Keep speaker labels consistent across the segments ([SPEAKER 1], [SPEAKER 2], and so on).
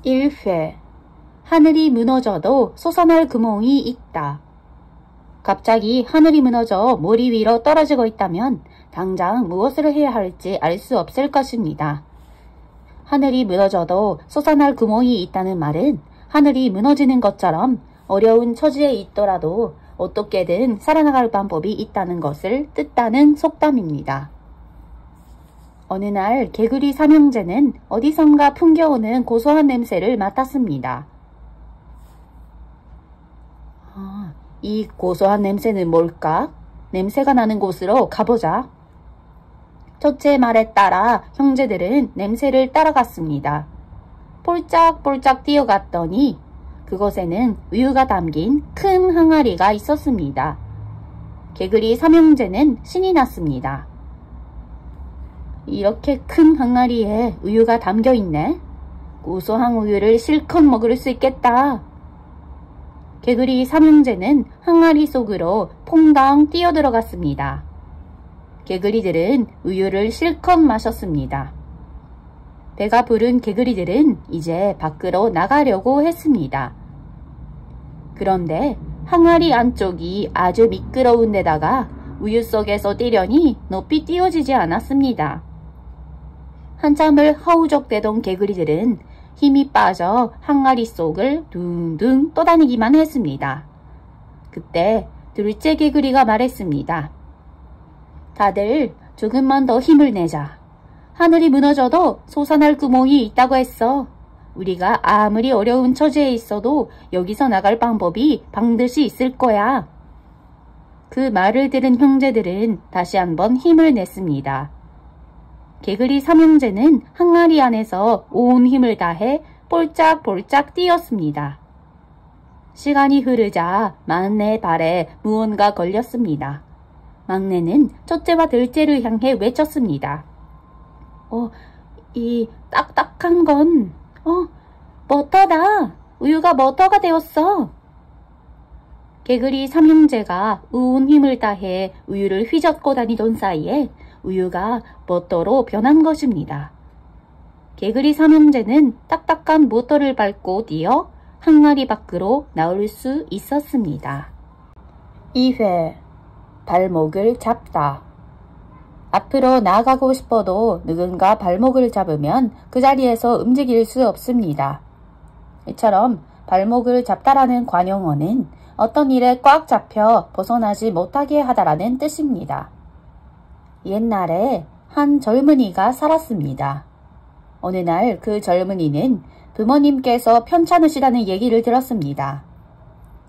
[SPEAKER 1] 1회 하늘이 무너져도 솟아날 구멍이 있다. 갑자기 하늘이 무너져 머리 위로 떨어지고 있다면 당장 무엇을 해야 할지 알 수 없을 것입니다. 하늘이 무너져도 솟아날 구멍이 있다는 말은 하늘이 무너지는 것처럼 어려운 처지에 있더라도 어떻게든 살아나갈 방법이 있다는 것을 뜻하는 속담입니다. 어느 날 개구리 삼형제는 어디선가 풍겨오는 고소한 냄새를 맡았습니다. 이 고소한 냄새는 뭘까? 냄새가 나는 곳으로 가보자. 첫째 말에 따라 형제들은 냄새를 따라갔습니다. 폴짝폴짝 뛰어갔더니 그곳에는 우유가 담긴 큰 항아리가 있었습니다. 개구리 삼형제는 신이 났습니다. 이렇게 큰 항아리에 우유가 담겨 있네. 고소한 우유를 실컷 먹을 수 있겠다. 개구리 삼형제는 항아리 속으로 퐁당 뛰어들어갔습니다. 개구리들은 우유를 실컷 마셨습니다. 배가 부른 개구리들은 이제 밖으로 나가려고 했습니다. 그런데 항아리 안쪽이 아주 미끄러운 데다가 우유 속에서 뛰려니 높이 띄어지지 않았습니다. 한참을 허우적대던 개구리들은 힘이 빠져 항아리 속을 둥둥 떠다니기만 했습니다. 그때 둘째 개구리가 말했습니다. 다들 조금만 더 힘을 내자. 하늘이 무너져도 솟아날 구멍이 있다고 했어. 우리가 아무리 어려운 처지에 있어도 여기서 나갈 방법이 반드시 있을 거야. 그 말을 들은 형제들은 다시 한번 힘을 냈습니다. 개구리 삼형제는 항아리 안에서 온 힘을 다해 볼짝볼짝 뛰었습니다. 시간이 흐르자 막내 발에 무언가 걸렸습니다. 막내는 첫째와 둘째를 향해 외쳤습니다. 이 딱딱한 건 버터다. 우유가 버터가 되었어. 개구리 삼형제가 온 힘을 다해 우유를 휘젓고 다니던 사이에 우유가 버터로 변한 것입니다. 개구리 삼형제는 딱딱한 버터를 밟고 뛰어 항아리 밖으로 나올 수 있었습니다. 2회 발목을 잡다. 앞으로 나아가고 싶어도 누군가 발목을 잡으면 그 자리에서 움직일 수 없습니다. 이처럼 발목을 잡다라는 관용어는 어떤 일에 꽉 잡혀 벗어나지 못하게 하다라는 뜻입니다. 옛날에 한 젊은이가 살았습니다. 어느 날 그 젊은이는 부모님께서 편찮으시다는 얘기를 들었습니다.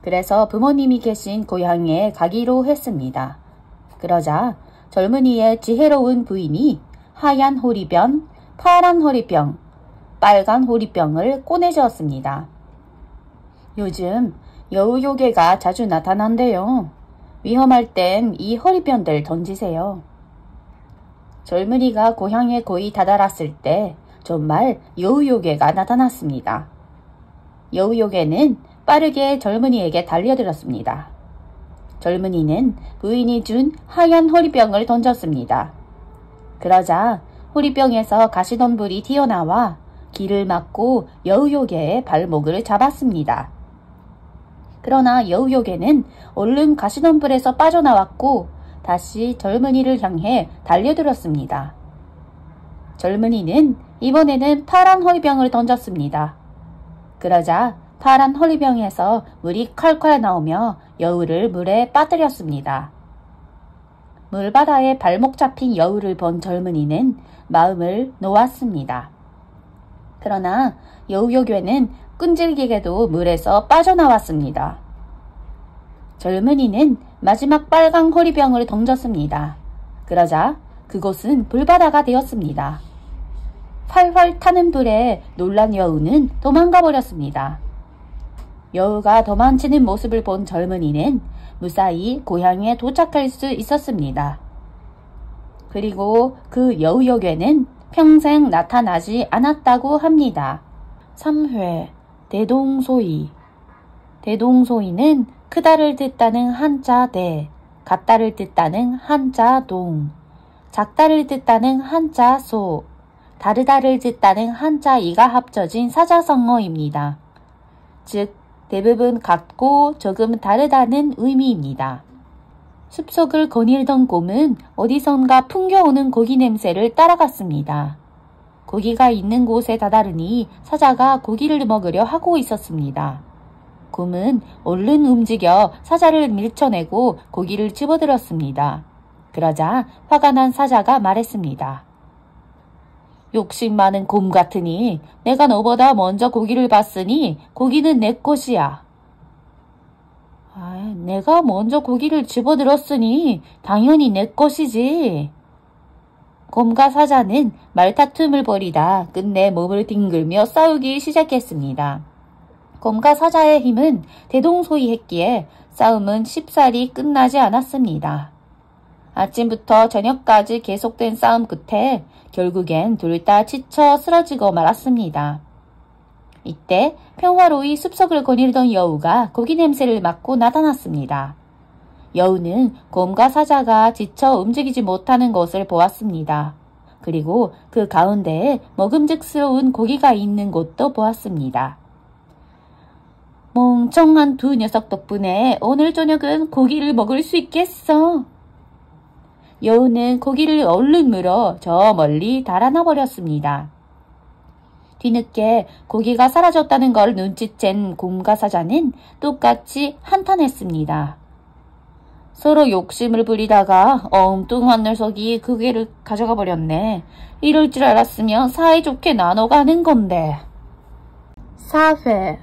[SPEAKER 1] 그래서 부모님이 계신 고향에 가기로 했습니다. 그러자 젊은이의 지혜로운 부인이 하얀 호리병, 파란 호리병, 빨간 호리병을 꺼내주었습니다. 요즘 여우요괴가 자주 나타난대요. 위험할 땐 이 호리병들 던지세요. 젊은이가 고향에 거의 다다랐을 때 정말 여우요괴가 나타났습니다. 여우요괴는 빠르게 젊은이에게 달려들었습니다. 젊은이는 부인이 준 하얀 호리병을 던졌습니다. 그러자 호리병에서 가시덤불이 튀어나와 길을 막고 여우요괴의 발목을 잡았습니다. 그러나 여우요괴는 얼른 가시덤불에서 빠져나왔고 다시 젊은이를 향해 달려들었습니다. 젊은이는 이번에는 파란 호리병을 던졌습니다. 그러자 파란 호리병에서 물이 콸콸 나오며 여우를 물에 빠뜨렸습니다. 물바다에 발목 잡힌 여우를 본 젊은이는 마음을 놓았습니다. 그러나 여우요괴는 끈질기게도 물에서 빠져나왔습니다. 젊은이는 마지막 빨간 호리병을 던졌습니다. 그러자 그곳은 불바다가 되었습니다. 활활 타는 불에 놀란 여우는 도망가 버렸습니다. 여우가 도망치는 모습을 본 젊은이는 무사히 고향에 도착할 수 있었습니다. 그리고 그 여우요괴는 평생 나타나지 않았다고 합니다. 3회 대동소이. 대동소이는 크다를 뜻하는 한자 대, 같다를 뜻하는 한자 동, 작다를 뜻하는 한자 소, 다르다를 짓다는 한자이가 합쳐진 사자성어입니다. 즉, 대부분 같고 조금 다르다는 의미입니다. 숲속을 거닐던 곰은 어디선가 풍겨오는 고기 냄새를 따라갔습니다. 고기가 있는 곳에 다다르니 사자가 고기를 먹으려 하고 있었습니다. 곰은 얼른 움직여 사자를 밀쳐내고 고기를 집어들었습니다. 그러자 화가 난 사자가 말했습니다. 욕심 많은 곰 같으니 내가 너보다 먼저 고기를 봤으니 고기는 내 것이야. 내가 먼저 고기를 집어들었으니 당연히 내 것이지. 곰과 사자는 말다툼을 벌이다 끝내 몸을 뒹굴며 싸우기 시작했습니다. 곰과 사자의 힘은 대동소이했기에 싸움은 쉽사리 끝나지 않았습니다. 아침부터 저녁까지 계속된 싸움 끝에 결국엔 둘 다 지쳐 쓰러지고 말았습니다. 이때 평화로이 숲속을 거닐던 여우가 고기 냄새를 맡고 나타났습니다. 여우는 곰과 사자가 지쳐 움직이지 못하는 것을 보았습니다. 그리고 그 가운데에 먹음직스러운 고기가 있는 곳도 보았습니다. 멍청한 두 녀석 덕분에 오늘 저녁은 고기를 먹을 수 있겠어. 여우는 고기를 얼른 물어 저 멀리 달아나 버렸습니다. 뒤늦게 고기가 사라졌다는 걸 눈치챈 곰과 사자는 똑같이 한탄했습니다. 서로 욕심을 부리다가 엉뚱한 녀석이 고기를 가져가 버렸네. 이럴 줄 알았으면 사이좋게 나눠가는 건데. 4회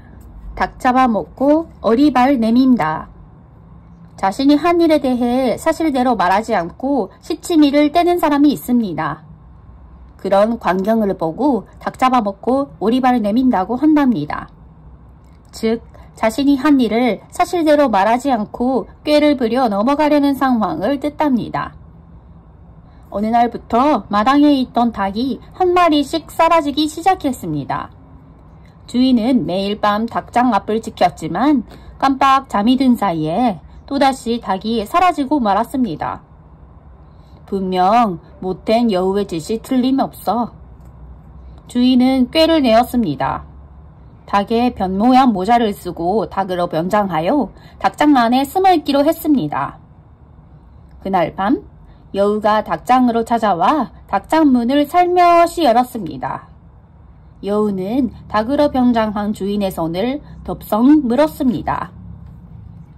[SPEAKER 1] 닭 잡아먹고 어리발 내민다. 자신이 한 일에 대해 사실대로 말하지 않고 시치미를 떼는 사람이 있습니다. 그런 광경을 보고 닭 잡아먹고 오리발을 내민다고 한답니다. 즉, 자신이 한 일을 사실대로 말하지 않고 꾀를 부려 넘어가려는 상황을 뜻합니다. 어느 날부터 마당에 있던 닭이 한 마리씩 사라지기 시작했습니다. 주인은 매일 밤 닭장 앞을 지켰지만 깜빡 잠이 든 사이에 또다시 닭이 사라지고 말았습니다. 분명 못된 여우의 짓이 틀림없어. 주인은 꾀를 내었습니다. 닭의 변 모양 모자를 쓰고 닭으로 변장하여 닭장 안에 숨어있기로 했습니다. 그날 밤 여우가 닭장으로 찾아와 닭장 문을 살며시 열었습니다. 여우는 닭으로 변장한 주인의 손을 덥석 물었습니다.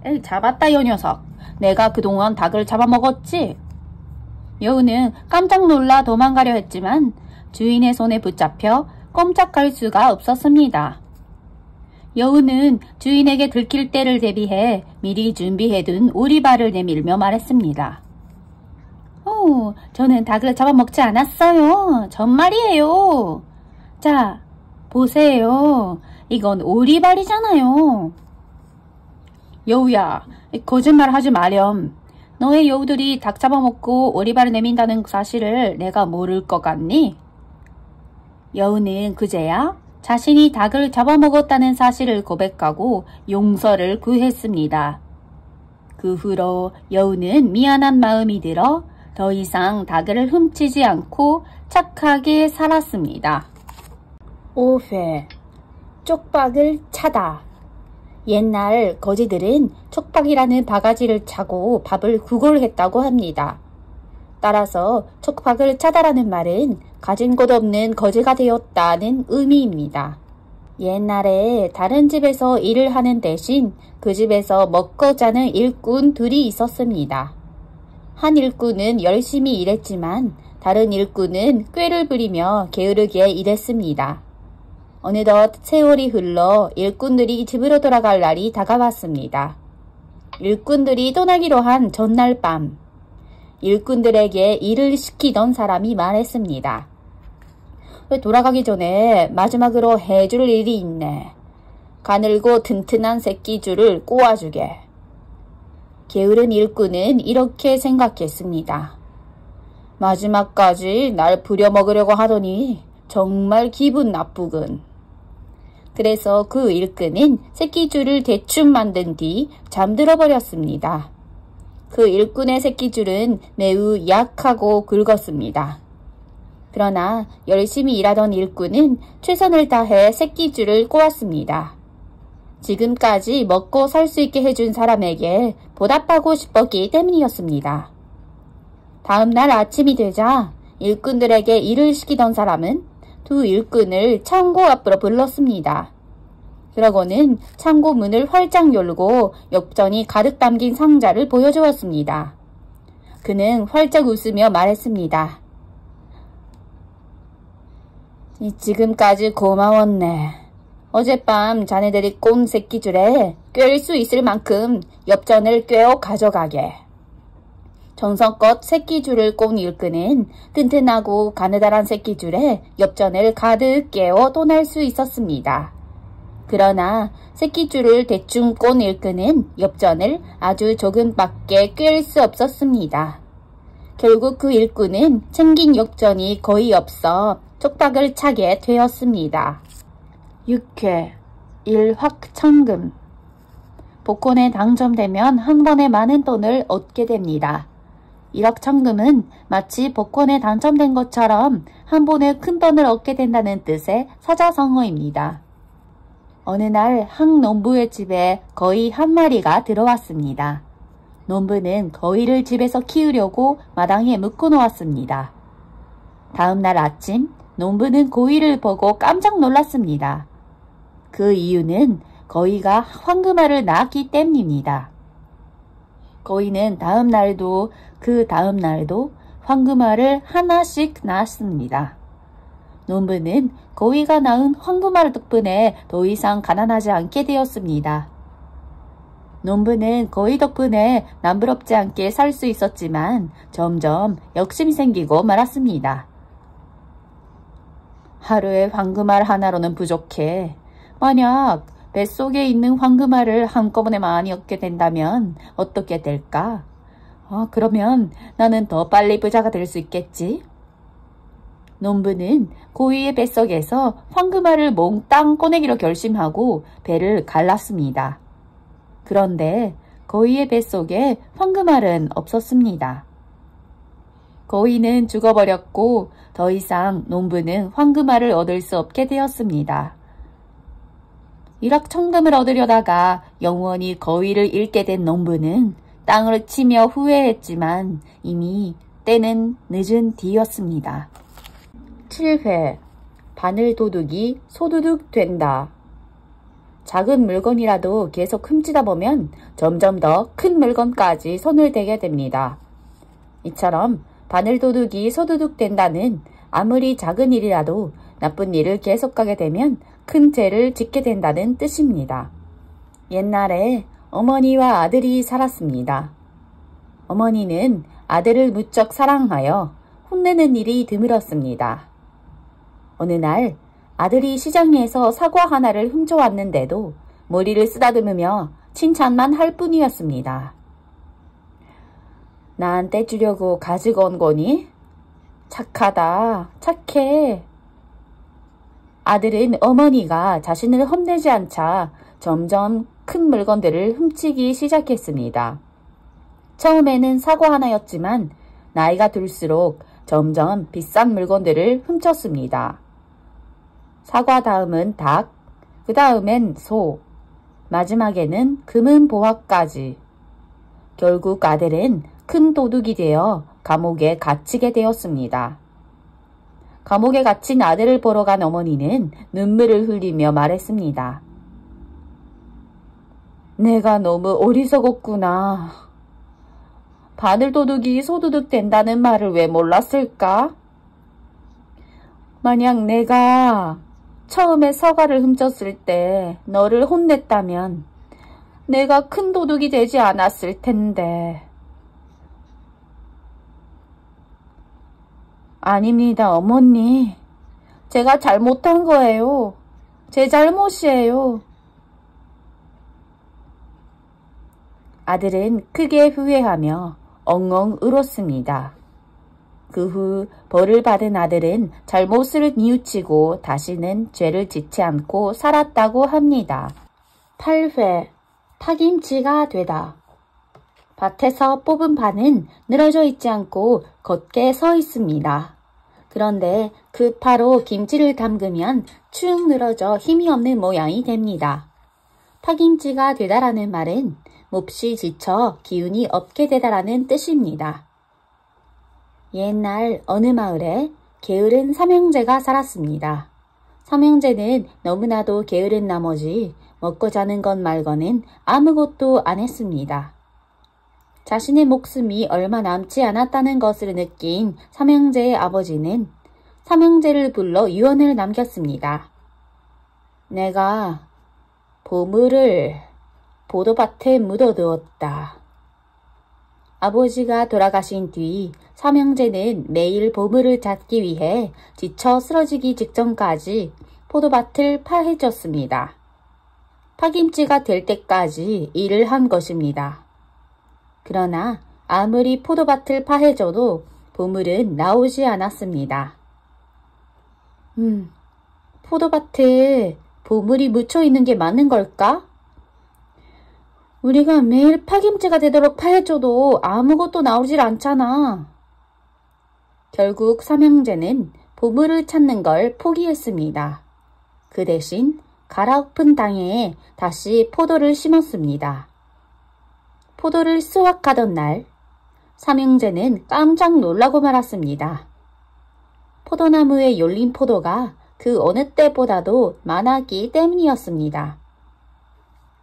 [SPEAKER 1] 에이, 잡았다 요 녀석. 내가 그동안 닭을 잡아먹었지? 여우는 깜짝 놀라 도망가려 했지만 주인의 손에 붙잡혀 꼼짝할 수가 없었습니다. 여우는 주인에게 들킬 때를 대비해 미리 준비해둔 오리발을 내밀며 말했습니다. 저는 닭을 잡아먹지 않았어요. 전말이에요. 자, 보세요. 이건 오리발이잖아요. 여우야, 거짓말 하지 마렴. 너의 여우들이 닭 잡아먹고 오리발을 내민다는 사실을 내가 모를 것 같니? 여우는 그제야 자신이 닭을 잡아먹었다는 사실을 고백하고 용서를 구했습니다. 그 후로 여우는 미안한 마음이 들어 더 이상 닭을 훔치지 않고 착하게 살았습니다. 5회 쪽박을 차다. 옛날 거지들은 촉박이라는 바가지를 차고 밥을 구걸했다고 합니다. 따라서 촉박을 차다라는 말은 가진 것 없는 거지가 되었다는 의미입니다. 옛날에 다른 집에서 일을 하는 대신 그 집에서 먹고 자는 일꾼 둘이 있었습니다. 한 일꾼은 열심히 일했지만 다른 일꾼은 꾀를 부리며 게으르게 일했습니다. 어느덧 세월이 흘러 일꾼들이 집으로 돌아갈 날이 다가왔습니다. 일꾼들이 떠나기로 한 전날 밤, 일꾼들에게 일을 시키던 사람이 말했습니다. 돌아가기 전에 마지막으로 해줄 일이 있네. 가늘고 튼튼한 새끼줄을 꼬아주게. 게으른 일꾼은 이렇게 생각했습니다. 마지막까지 날 부려먹으려고 하더니 정말 기분 나쁘군. 그래서 그 일꾼은 새끼줄을 대충 만든 뒤 잠들어 버렸습니다. 그 일꾼의 새끼줄은 매우 약하고 굵었습니다. 그러나 열심히 일하던 일꾼은 최선을 다해 새끼줄을 꼬았습니다. 지금까지 먹고 살 수 있게 해준 사람에게 보답하고 싶었기 때문이었습니다. 다음 날 아침이 되자 일꾼들에게 일을 시키던 사람은 두 일꾼을 창고 앞으로 불렀습니다. 그러고는 창고 문을 활짝 열고 엽전이 가득 담긴 상자를 보여주었습니다. 그는 활짝 웃으며 말했습니다. 지금까지 고마웠네. 어젯밤 자네들이 꼰 새끼줄에 꿰일 수 있을 만큼 엽전을 꿰어 가져가게. 정성껏 새끼줄을 꼰 일꾼은 튼튼하고 가느다란 새끼줄에 엽전을 가득 깨어 떠날 수 있었습니다. 그러나 새끼줄을 대충 꼰 일꾼은 엽전을 아주 조금밖에 꿰일 수 없었습니다. 결국 그 일꾼은 챙긴 엽전이 거의 없어 쪽박을 차게 되었습니다. 6회 일확천금. 복권에 당첨되면 한 번에 많은 돈을 얻게 됩니다. 일확천금은 마치 복권에 당첨된 것처럼 한 번에 큰 돈을 얻게 된다는 뜻의 사자성어입니다. 어느 날 한 농부의 집에 거위 한 마리가 들어왔습니다. 농부는 거위를 집에서 키우려고 마당에 묶어 놓았습니다. 다음 날 아침 농부는 거위를 보고 깜짝 놀랐습니다. 그 이유는 거위가 황금알을 낳았기 때문입니다. 거위는 다음 날도 그 다음 날도 황금알을 하나씩 낳았습니다. 농부는 거위가 낳은 황금알 덕분에 더 이상 가난하지 않게 되었습니다. 농부는 거위 덕분에 남부럽지 않게 살 수 있었지만 점점 욕심이 생기고 말았습니다. 하루에 황금알 하나로는 부족해. 만약 뱃속에 있는 황금알을 한꺼번에 많이 얻게 된다면 어떻게 될까? 그러면 나는 더 빨리 부자가 될 수 있겠지? 농부는 고위의 뱃속에서 황금알을 몽땅 꺼내기로 결심하고 배를 갈랐습니다. 그런데 고위의 뱃속에 황금알은 없었습니다. 고위는 죽어버렸고 더 이상 농부는 황금알을 얻을 수 없게 되었습니다. 일확천금을 얻으려다가 영원히 거위를 잃게 된 농부는 땅을 치며 후회했지만 이미 때는 늦은 뒤였습니다. 7회 바늘도둑이 소도둑 된다. 작은 물건이라도 계속 훔치다 보면 점점 더 큰 물건까지 손을 대게 됩니다. 이처럼 바늘도둑이 소도둑 된다는 아무리 작은 일이라도 나쁜 일을 계속하게 되면 큰 죄를 짓게 된다는 뜻입니다. 옛날에 어머니와 아들이 살았습니다. 어머니는 아들을 무척 사랑하여 혼내는 일이 드물었습니다. 어느 날 아들이 시장에서 사과 하나를 훔쳐왔는데도 머리를 쓰다듬으며 칭찬만 할 뿐이었습니다. 나한테 주려고 가지고 온 거니? 착하다, 착해. 아들은 어머니가 자신을 혼내지 않자 점점 큰 물건들을 훔치기 시작했습니다. 처음에는 사과 하나였지만 나이가 들수록 점점 비싼 물건들을 훔쳤습니다. 사과 다음은 닭, 그 다음엔 소, 마지막에는 금은 보화까지. 결국 아들은 큰 도둑이 되어 감옥에 갇히게 되었습니다. 감옥에 갇힌 아들을 보러 간 어머니는 눈물을 흘리며 말했습니다. 내가 너무 어리석었구나. 바늘도둑이 소도둑 된다는 말을 왜 몰랐을까? 만약 내가 처음에 사과를 훔쳤을 때 너를 혼냈다면 내가 큰 도둑이 되지 않았을 텐데. 아닙니다, 어머니. 제가 잘못한 거예요. 제 잘못이에요. 아들은 크게 후회하며 엉엉 울었습니다. 그 후 벌을 받은 아들은 잘못을 뉘우치고 다시는 죄를 짓지 않고 살았다고 합니다. 8회 파김치가 되다. 밭에서 뽑은 파는 늘어져 있지 않고 곧게 서 있습니다. 그런데 그 파로 김치를 담그면 축 늘어져 힘이 없는 모양이 됩니다. 파김치가 되다라는 말은 몹시 지쳐 기운이 없게 되다라는 뜻입니다. 옛날 어느 마을에 게으른 삼형제가 살았습니다. 삼형제는 너무나도 게으른 나머지 먹고 자는 것 말고는 아무것도 안 했습니다. 자신의 목숨이 얼마 남지 않았다는 것을 느낀 삼형제의 아버지는 삼형제를 불러 유언을 남겼습니다. 내가 보물을 포도밭에 묻어두었다. 아버지가 돌아가신 뒤 삼형제는 매일 보물을 찾기 위해 지쳐 쓰러지기 직전까지 포도밭을 파헤쳤습니다. 파김치가 될 때까지 일을 한 것입니다. 그러나 아무리 포도밭을 파헤쳐도 보물은 나오지 않았습니다. 포도밭에 보물이 묻혀 있는 게 맞는 걸까? 우리가 매일 파김치가 되도록 파헤쳐도 아무것도 나오질 않잖아. 결국 삼형제는 보물을 찾는 걸 포기했습니다. 그 대신 갈아엎은 땅에 다시 포도를 심었습니다. 포도를 수확하던 날, 삼형제는 깜짝 놀라고 말았습니다. 포도나무에 열린 포도가 그 어느 때보다도 많았기 때문이었습니다.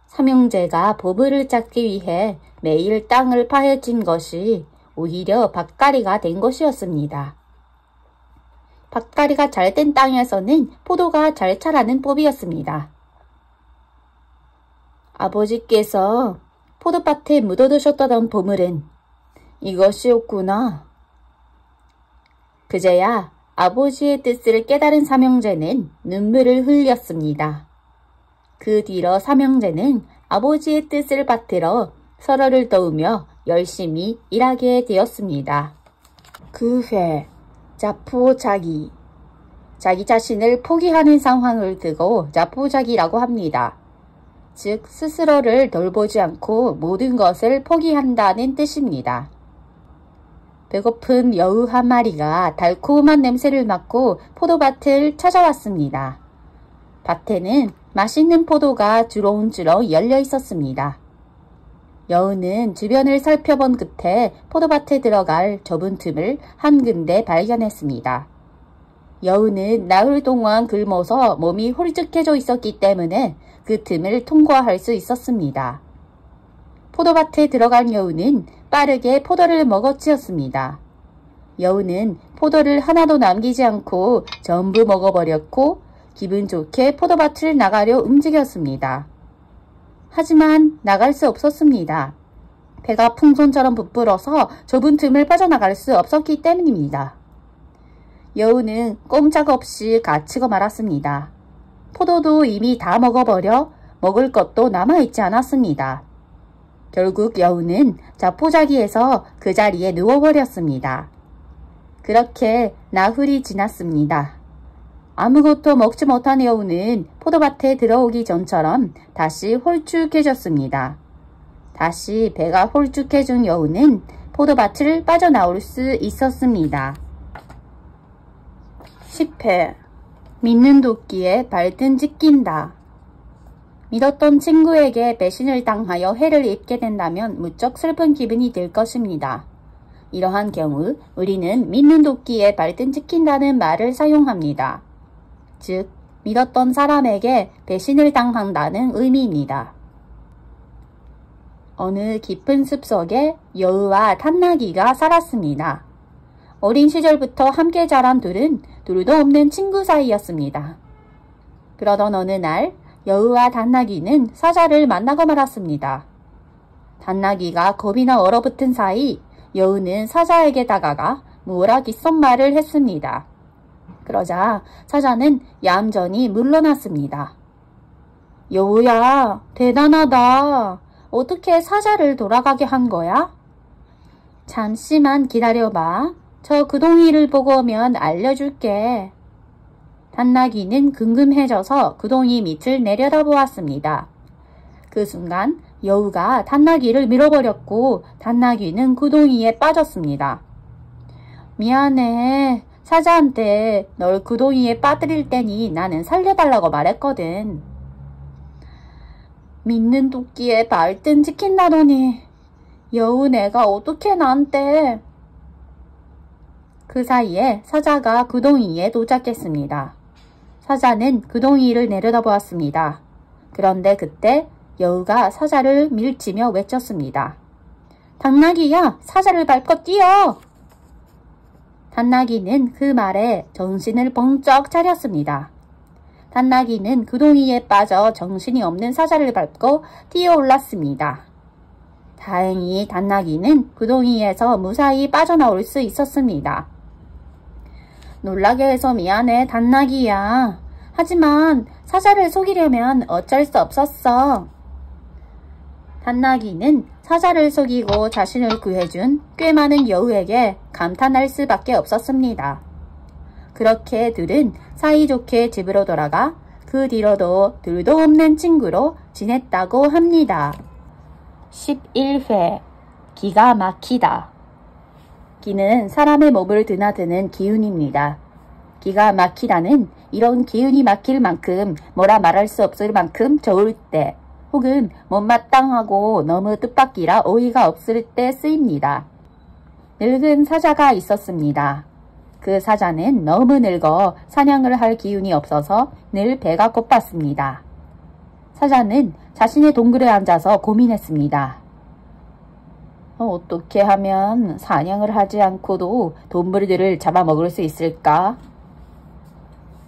[SPEAKER 1] 삼형제가 보물을 찾기 위해 매일 땅을 파헤친 것이 오히려 밭갈이가 된 것이었습니다. 밭갈이가 잘 된 땅에서는 포도가 잘 자라는 법이었습니다. 아버지께서 포도밭에 묻어두셨다던 보물은 이것이었구나. 그제야 아버지의 뜻을 깨달은 삼형제는 눈물을 흘렸습니다. 그 뒤로 삼형제는 아버지의 뜻을 받들어 서로를 도우며 열심히 일하게 되었습니다. 그 후에 자포자기, 자기 자신을 포기하는 상황을 두고 자포자기라고 합니다. 즉 스스로를 돌보지 않고 모든 것을 포기한다는 뜻입니다. 배고픈 여우 한 마리가 달콤한 냄새를 맡고 포도밭을 찾아왔습니다. 밭에는 맛있는 포도가 주렁주렁 열려 있었습니다. 여우는 주변을 살펴본 끝에 포도밭에 들어갈 좁은 틈을 한 군데 발견했습니다. 여우는 나흘 동안 굶어서 몸이 홀쭉해져 있었기 때문에 그 틈을 통과할 수 있었습니다. 포도밭에 들어간 여우는 빠르게 포도를 먹어치웠습니다. 여우는 포도를 하나도 남기지 않고 전부 먹어버렸고 기분 좋게 포도밭을 나가려 움직였습니다. 하지만 나갈 수 없었습니다. 배가 풍선처럼 부풀어서 좁은 틈을 빠져나갈 수 없었기 때문입니다. 여우는 꼼짝없이 갇히고 말았습니다. 포도도 이미 다 먹어버려 먹을 것도 남아있지 않았습니다. 결국 여우는 자포자기에서 그 자리에 누워버렸습니다. 그렇게 나흘이 지났습니다. 아무것도 먹지 못한 여우는 포도밭에 들어오기 전처럼 다시 홀쭉해졌습니다. 다시 배가 홀쭉해진 여우는 포도밭을 빠져나올 수 있었습니다. 10회 믿는 도끼에 발등지 낀다. 믿었던 친구에게 배신을 당하여 해를 입게 된다면 무척 슬픈 기분이 들 것입니다. 이러한 경우 우리는 믿는 도끼에 발등지 낀다는 말을 사용합니다. 즉, 믿었던 사람에게 배신을 당한다는 의미입니다. 어느 깊은 숲속에 여우와 탄나기가 살았습니다. 어린 시절부터 함께 자란 둘은 둘도 없는 친구 사이였습니다. 그러던 어느 날 여우와 탄나기는 사자를 만나고 말았습니다. 탄나기가 겁이나 얼어붙은 사이 여우는 사자에게 다가가 무어라 귓속말을 했습니다. 그러자 사자는 얌전히 물러났습니다. 여우야, 대단하다. 어떻게 사자를 돌아가게 한 거야? 잠시만 기다려봐. 저 구덩이를 보고 오면 알려줄게. 탄나기는 궁금해져서 구덩이 밑을 내려다보았습니다. 그 순간 여우가 탄나기를 밀어버렸고 탄나기는 구덩이에 빠졌습니다. 미안해. 사자한테 널 구덩이에 빠뜨릴 테니 나는 살려달라고 말했거든. 믿는 도끼에 발등 찍힌다더니 여우 내가 어떻게 나한테. 그 사이에 사자가 구덩이에 도착했습니다. 사자는 구덩이를 내려다보았습니다. 그런데 그때 여우가 사자를 밀치며 외쳤습니다. 당나귀야, 사자를 밟고 뛰어! 당나귀는 그 말에 정신을 번쩍 차렸습니다. 당나귀는 구덩이에 빠져 정신이 없는 사자를 밟고 뛰어올랐습니다. 다행히 당나귀는 구덩이에서 무사히 빠져나올 수 있었습니다. 놀라게 해서 미안해, 당나귀야. 하지만 사자를 속이려면 어쩔 수 없었어. 당나귀는 사자를 속이고 자신을 구해준 꽤 많은 여우에게 감탄할 수밖에 없었습니다. 그렇게 둘은 사이좋게 집으로 돌아가 그 뒤로도 둘도 없는 친구로 지냈다고 합니다. 11회 기가 막히다. 기는 사람의 몸을 드나드는 기운입니다. 기가 막히다는 이런 기운이 막힐 만큼 뭐라 말할 수 없을 만큼 좋을 때 혹은 못마땅하고 너무 뜻밖이라 어이가 없을 때 쓰입니다. 늙은 사자가 있었습니다. 그 사자는 너무 늙어 사냥을 할 기운이 없어서 늘 배가 고팠습니다. 사자는 자신의 동굴에 앉아서 고민했습니다. 어떻게 하면 사냥을 하지 않고도 동물들을 잡아먹을 수 있을까?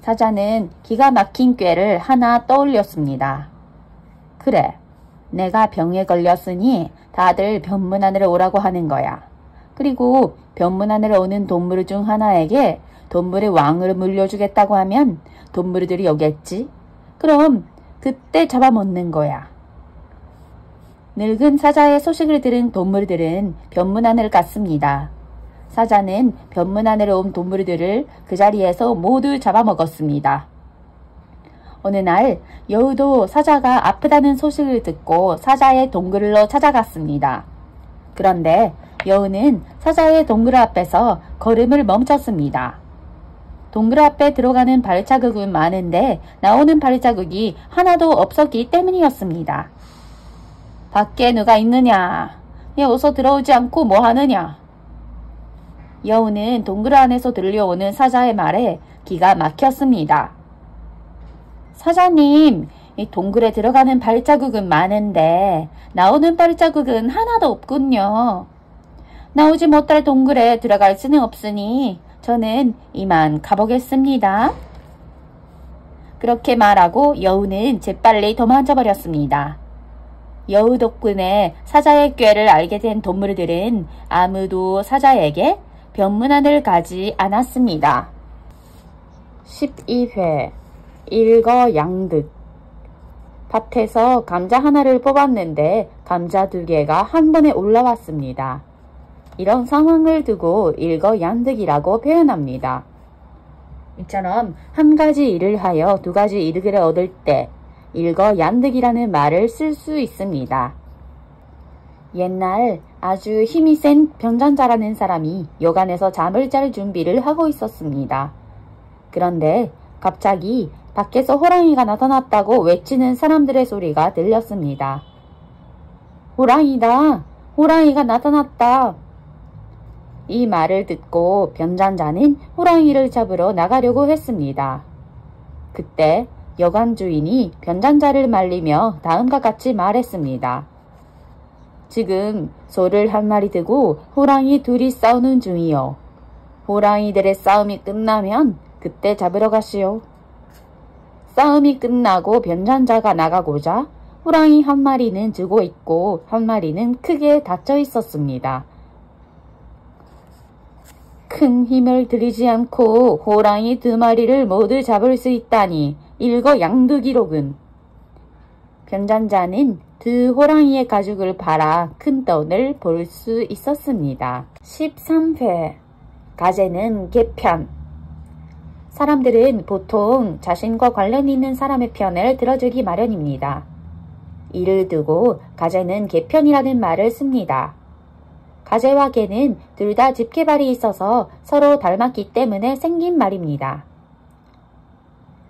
[SPEAKER 1] 사자는 기가 막힌 꾀를 하나 떠올렸습니다. 그래, 내가 병에 걸렸으니 다들 변문안으로 오라고 하는 거야. 그리고 변문안으로 오는 동물 중 하나에게 동물의 왕을 물려주겠다고 하면 동물들이 오겠지? 그럼 그때 잡아먹는 거야. 늙은 사자의 소식을 들은 동물들은 변문안을 갔습니다. 사자는 변문안으로 온 동물들을 그 자리에서 모두 잡아먹었습니다. 어느 날 여우도 사자가 아프다는 소식을 듣고 사자의 동굴로 찾아갔습니다. 그런데 여우는 사자의 동굴 앞에서 걸음을 멈췄습니다. 동굴 앞에 들어가는 발자국은 많은데 나오는 발자국이 하나도 없었기 때문이었습니다. 밖에 누가 있느냐? 어서 들어오지 않고 뭐 하느냐? 여우는 동굴 안에서 들려오는 사자의 말에 기가 막혔습니다. 사자님, 이 동굴에 들어가는 발자국은 많은데 나오는 발자국은 하나도 없군요. 나오지 못할 동굴에 들어갈 수는 없으니 저는 이만 가보겠습니다. 그렇게 말하고 여우는 재빨리 도망쳐 버렸습니다. 여우 덕분에 사자의 꾀를 알게 된 동물들은 아무도 사자에게 변문안을 가지 않았습니다. 12회 일거양득. 밭에서 감자 하나를 뽑았는데 감자 2개가 한 번에 올라왔습니다. 이런 상황을 두고 일거양득이라고 표현합니다. 이처럼 한 가지 일을 하여 2가지 이득을 얻을 때 일거양득이라는 말을 쓸 수 있습니다. 옛날 아주 힘이 센 병장자라는 사람이 여간에서 잠을 잘 준비를 하고 있었습니다. 그런데 갑자기 밖에서 호랑이가 나타났다고 외치는 사람들의 소리가 들렸습니다. 호랑이다! 호랑이가 나타났다! 이 말을 듣고 병장자는 호랑이를 잡으러 나가려고 했습니다. 그때 여관 주인이 병장자를 말리며 다음과 같이 말했습니다. 지금 소를 한 마리 두고 호랑이 2이 싸우는 중이요. 호랑이들의 싸움이 끝나면 그때 잡으러 가시오. 싸움이 끝나고 병장자가 나가고자 호랑이 한 마리는 죽어 있고 한 마리는 크게 다쳐 있었습니다. 큰 힘을 들이지 않고 호랑이 2마리를 모두 잡을 수 있다니 일거양득이로군. 병장자는 2 호랑이의 가죽을 팔아 큰 돈을 벌 수 있었습니다. 13회 가재는 개편. 사람들은 보통 자신과 관련 있는 사람의 편을 들어주기 마련입니다. 이를 두고 가재는 개편이라는 말을 씁니다. 가재와 개는 둘 다 집게발이 있어서 서로 닮았기 때문에 생긴 말입니다.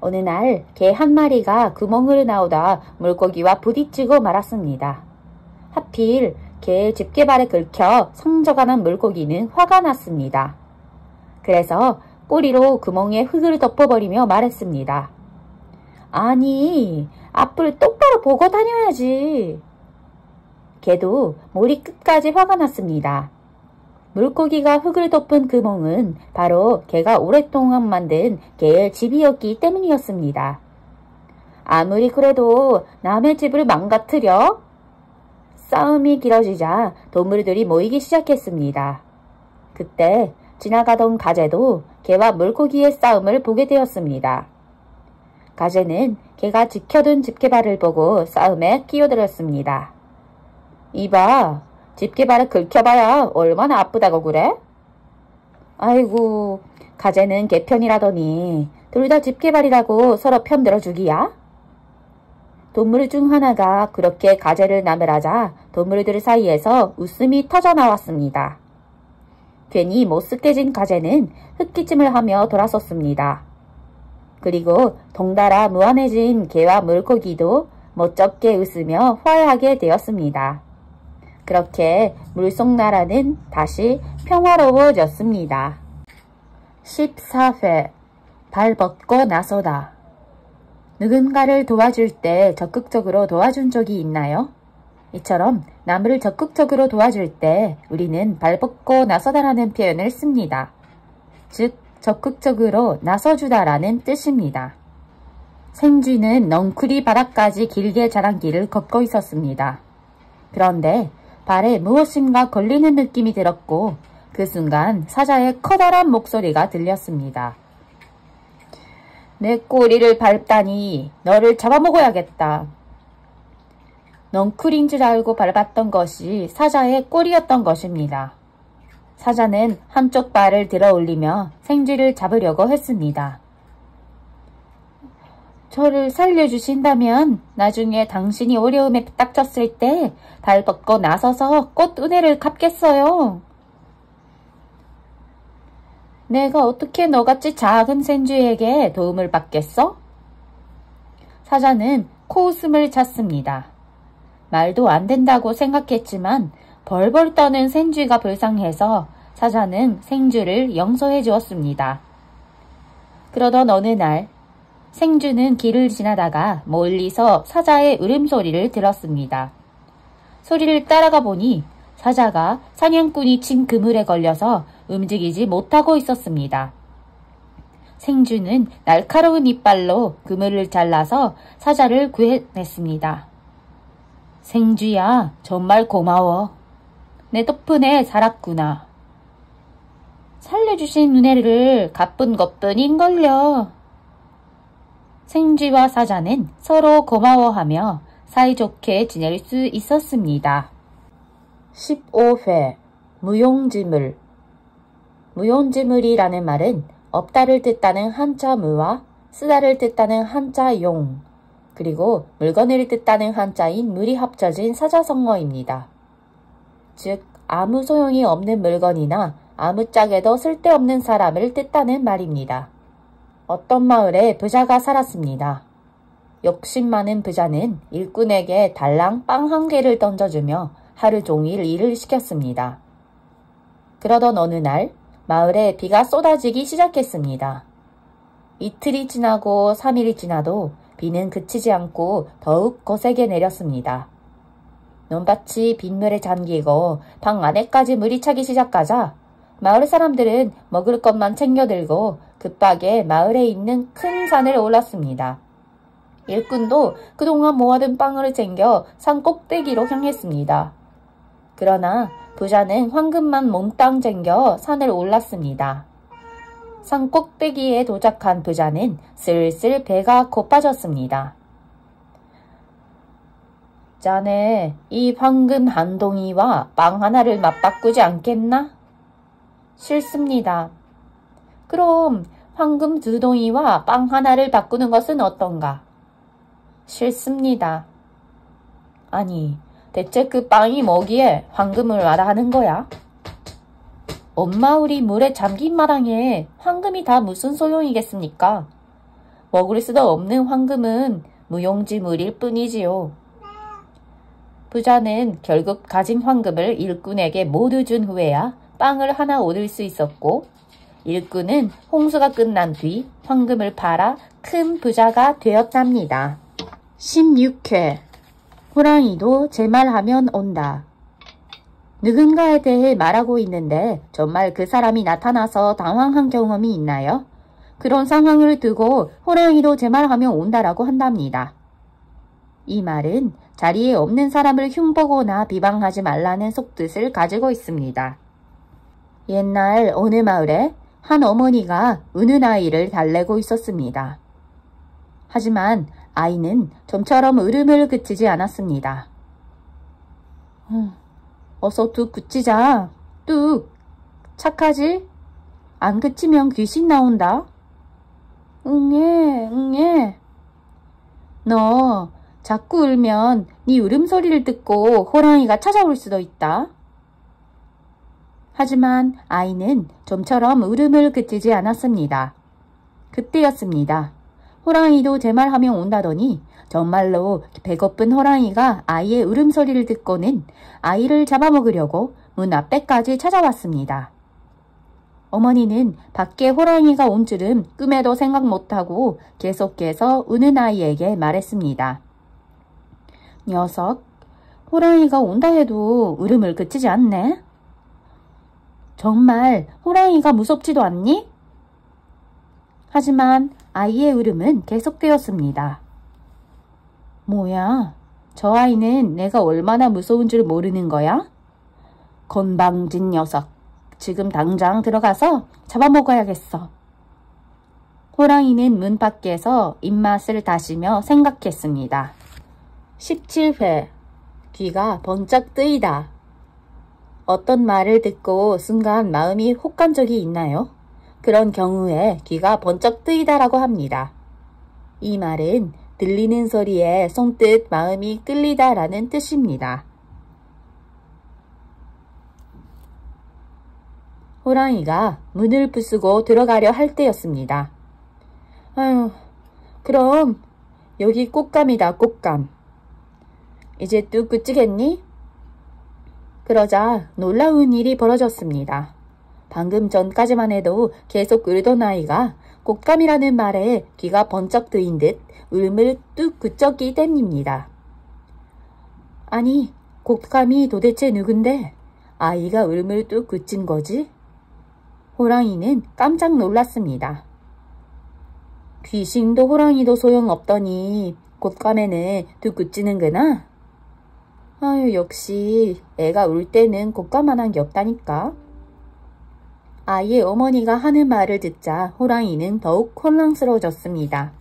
[SPEAKER 1] 어느 날 개 한 마리가 구멍으로 나오다 물고기와 부딪히고 말았습니다. 하필 개의 집게발에 긁혀 상처가 난 물고기는 화가 났습니다. 그래서 꼬리로 구멍에 흙을 덮어버리며 말했습니다. 아니, 앞을 똑바로 보고 다녀야지. 개도 머리 끝까지 화가 났습니다. 물고기가 흙을 덮은 구멍은 바로 개가 오랫동안 만든 개의 집이었기 때문이었습니다. 아무리 그래도 남의 집을 망가뜨려? 싸움이 길어지자 동물들이 모이기 시작했습니다. 그때 지나가던 가재도 개와 물고기의 싸움을 보게 되었습니다. 가재는 개가 지켜둔 집게발을 보고 싸움에 끼어들었습니다. 이봐, 집게발을 긁혀봐야 얼마나 아프다고 그래? 아이고, 가재는 개 편이라더니 둘 다 집게발이라고 서로 편들어 주기야? 동물 중 하나가 그렇게 가재를 나무라자 동물들 사이에서 웃음이 터져나왔습니다. 괜히 못쓰게진 가재는 흙기침을 하며 돌아섰습니다. 그리고 덩달아 무한해진 개와 물고기도 멋쩍게 웃으며 화해하게 되었습니다. 그렇게 물속나라는 다시 평화로워졌습니다. 14회 발 벗고 나서다. 누군가를 도와줄 때 적극적으로 도와준 적이 있나요? 이처럼 남을 적극적으로 도와줄 때 우리는 발 벗고 나서다라는 표현을 씁니다. 즉, 적극적으로 나서주다라는 뜻입니다. 생쥐는 넝쿨이 바닥까지 길게 자란 길을 걷고 있었습니다. 그런데 발에 무엇인가 걸리는 느낌이 들었고 그 순간 사자의 커다란 목소리가 들렸습니다. 내 꼬리를 밟다니 너를 잡아먹어야겠다. 넝쿨인 줄 알고 밟았던 것이 사자의 꼬리였던 것입니다. 사자는 한쪽 발을 들어 올리며 생쥐를 잡으려고 했습니다. 저를 살려주신다면 나중에 당신이 어려움에 닥쳤을 때 발 뻗고 나서서 꽃 은혜를 갚겠어요. 내가 어떻게 너같이 작은 생쥐에게 도움을 받겠어? 사자는 코웃음을 쳤습니다. 말도 안 된다고 생각했지만 벌벌 떠는 생쥐가 불쌍해서 사자는 생쥐를 용서해 주었습니다. 그러던 어느 날 생쥐는 길을 지나다가 멀리서 사자의 울음소리를 들었습니다. 소리를 따라가 보니 사자가 사냥꾼이 친 그물에 걸려서 움직이지 못하고 있었습니다. 생쥐는 날카로운 이빨로 그물을 잘라서 사자를 구해냈습니다. 생쥐야, 정말 고마워. 내 덕분에 살았구나. 살려주신 은혜를 갚은 것뿐인걸요. 생쥐와 사자는 서로 고마워하며 사이좋게 지낼 수 있었습니다. 15회 무용지물. 무용지물이라는 말은 없다를 뜻하는 한자 무와 쓰다를 뜻하는 한자 용, 그리고 물건을 뜻하는 한자인 물이 합쳐진 사자성어입니다. 즉, 아무 소용이 없는 물건이나 아무짝에도 쓸데없는 사람을 뜻하는 말입니다. 어떤 마을에 부자가 살았습니다. 욕심 많은 부자는 일꾼에게 달랑 빵 한 개를 던져주며 하루 종일 일을 시켰습니다. 그러던 어느 날 마을에 비가 쏟아지기 시작했습니다. 이틀이 지나고 3일이 지나도 비는 그치지 않고 더욱 거세게 내렸습니다. 논밭이 빗물에 잠기고 방 안에까지 물이 차기 시작하자 마을 사람들은 먹을 것만 챙겨들고 급하게 마을에 있는 큰 산을 올랐습니다. 일꾼도 그동안 모아둔 빵을 챙겨 산 꼭대기로 향했습니다. 그러나 부자는 황금만 몽땅 챙겨 산을 올랐습니다. 산 꼭대기에 도착한 부자는 슬슬 배가 고파졌습니다. 자네, 이 황금 한 동이와 빵 하나를 맞바꾸지 않겠나? 싫습니다. 그럼 황금 2동이와 빵 하나를 바꾸는 것은 어떤가? 싫습니다. 아니, 대체 그 빵이 뭐기에 황금을 마다하는 거야? 엄마 우리 물에 잠긴 마당에 황금이 다 무슨 소용이겠습니까? 먹을 수도 없는 황금은 무용지물일 뿐이지요. 부자는 결국 가진 황금을 일꾼에게 모두 준 후에야 빵을 하나 얻을 수 있었고 일꾼은 홍수가 끝난 뒤 황금을 팔아 큰 부자가 되었답니다. 16회 호랑이도 제 말하면 온다. 누군가에 대해 말하고 있는데 정말 그 사람이 나타나서 당황한 경험이 있나요? 그런 상황을 두고 호랑이도 제 말하면 온다라고 한답니다. 이 말은 자리에 없는 사람을 흉보거나 비방하지 말라는 속뜻을 가지고 있습니다. 옛날 어느 마을에 한 어머니가 우는 아이를 달래고 있었습니다. 하지만 아이는 좀처럼 울음을 그치지 않았습니다. 어서 뚝 그치자. 뚝. 착하지? 안 그치면 귀신 나온다. 응애. 너 자꾸 울면 네 울음소리를 듣고 호랑이가 찾아올 수도 있다. 하지만 아이는 좀처럼 울음을 그치지 않았습니다. 그때였습니다. 호랑이도 제 말하면 온다더니 정말로 배고픈 호랑이가 아이의 울음소리를 듣고는 아이를 잡아먹으려고 문 앞에까지 찾아왔습니다. 어머니는 밖에 호랑이가 온 줄은 꿈에도 생각 못하고 계속해서 우는 아이에게 말했습니다. 녀석, 호랑이가 온다 해도 울음을 그치지 않네? 정말 호랑이가 무섭지도 않니? 하지만 아이의 울음은 계속되었습니다. 뭐야, 저 아이는 내가 얼마나 무서운 줄 모르는 거야? 건방진 녀석, 지금 당장 들어가서 잡아먹어야겠어. 호랑이는 문 밖에서 입맛을 다시며 생각했습니다. 17회 귀가 번쩍 뜨이다. 어떤 말을 듣고 순간 마음이 혹한 적이 있나요? 그런 경우에 귀가 번쩍 뜨이다라고 합니다. 이 말은 들리는 소리에 손뜻 마음이 끌리다라는 뜻입니다. 호랑이가 문을 부수고 들어가려 할 때였습니다. 아유, 그럼 여기 꽃감이다, 꽃감. 이제 뚝 그치겠니? 그러자 놀라운 일이 벌어졌습니다. 방금 전까지만 해도 계속 울던 아이가 꽃감이라는 말에 귀가 번쩍 뜨인 듯 울음을 뚝 그쳤기 때문입니다. 아니, 꽃감이 도대체 누군데 아이가 울음을 뚝 그친 거지? 호랑이는 깜짝 놀랐습니다. 귀신도 호랑이도 소용없더니 꽃감에는 뚝 그치는구나? 아유, 역시 애가 울 때는 꽃감만한 게 없다니까. 아이의 어머니가 하는 말을 듣자 호랑이는 더욱 혼란스러워졌습니다.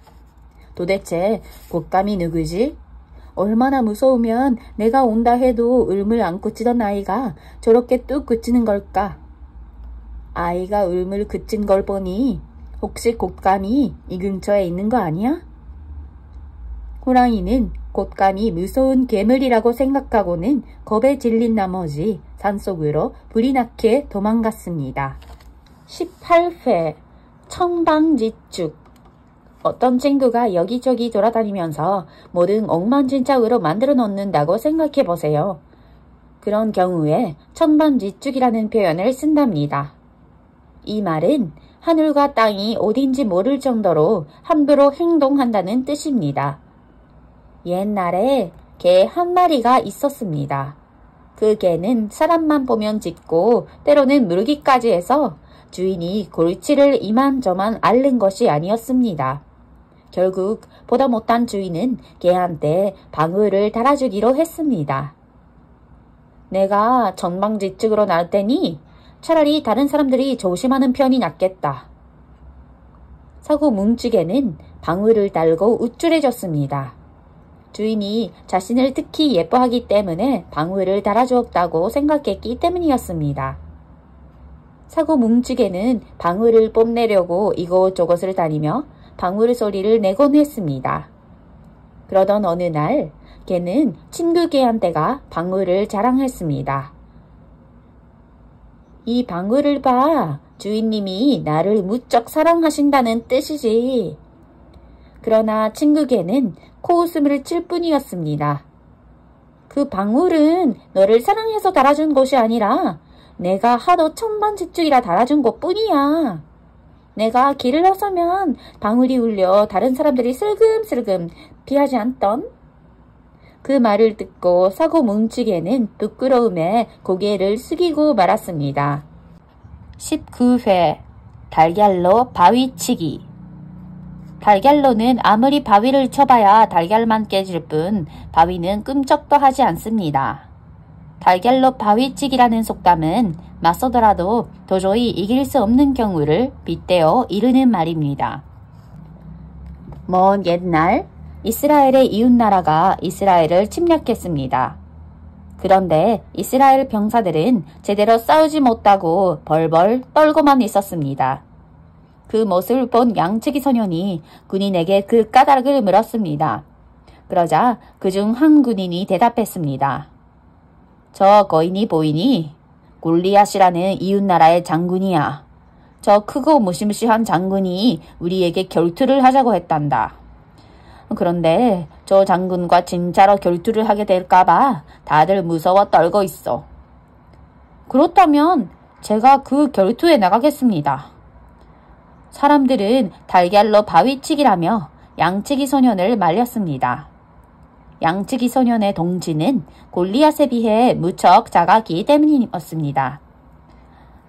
[SPEAKER 1] 도대체 꽃감이 누구지? 얼마나 무서우면 내가 온다 해도 울음을 안 그치던 아이가 저렇게 뚝 그치는 걸까? 아이가 울음을 그친 걸 보니 혹시 꽃감이 이 근처에 있는 거 아니야? 호랑이는 꽃감이 무서운 괴물이라고 생각하고는 겁에 질린 나머지 산속으로 불이 나게 도망갔습니다. 18회 청방지축. 어떤 친구가 여기저기 돌아다니면서 뭐든 엉망진창으로 만들어 놓는다고 생각해 보세요. 그런 경우에 천방지축이라는 표현을 쓴답니다. 이 말은 하늘과 땅이 어딘지 모를 정도로 함부로 행동한다는 뜻입니다. 옛날에 개 한 마리가 있었습니다. 그 개는 사람만 보면 짖고 때로는 물기까지 해서 주인이 골치를 이만저만 앓는 것이 아니었습니다. 결국 보다 못한 주인은 개한테 방울을 달아주기로 했습니다. 내가 전방지축으로 나올 테니 차라리 다른 사람들이 조심하는 편이 낫겠다. 사고 뭉치개는 방울을 달고 우쭐해졌습니다. 주인이 자신을 특히 예뻐하기 때문에 방울을 달아주었다고 생각했기 때문이었습니다. 사고 뭉치개는 방울을 뽐내려고 이곳저곳을 다니며 방울 소리를 내곤 했습니다. 그러던 어느 날 개는 친구 개한테가 방울을 자랑했습니다. 이 방울을 봐. 주인님이 나를 무척 사랑하신다는 뜻이지. 그러나 친구 개는 코웃음을 칠 뿐이었습니다. 그 방울은 너를 사랑해서 달아준 것이 아니라 내가 하도 천방지축이라 달아준 것뿐이야. 내가 길을 나서면 방울이 울려 다른 사람들이 슬금슬금 피하지 않던? 그 말을 듣고 사고 뭉치개는 부끄러움에 고개를 숙이고 말았습니다. 19회 달걀로 바위치기. 달걀로는 아무리 바위를 쳐봐야 달걀만 깨질 뿐 바위는 끔쩍도 하지 않습니다. 달걀로 바위치기라는 속담은 맞서더라도 도저히 이길 수 없는 경우를 빗대어 이르는 말입니다. 먼 옛날 이스라엘의 이웃나라가 이스라엘을 침략했습니다. 그런데 이스라엘 병사들은 제대로 싸우지 못하고 벌벌 떨고만 있었습니다. 그 모습을 본 양치기 소년이 군인에게 그 까닭을 물었습니다. 그러자 그중 한 군인이 대답했습니다. 저 거인이 보이니? 골리앗이라는 이웃나라의 장군이야. 저 크고 무시무시한 장군이 우리에게 결투를 하자고 했단다. 그런데 저 장군과 진짜로 결투를 하게 될까봐 다들 무서워 떨고 있어. 그렇다면 제가 그 결투에 나가겠습니다. 사람들은 달걀로 바위치기라며 양치기 소년을 말렸습니다. 양치기 소년의 동지는 골리앗에 비해 무척 작았기 때문이었습니다.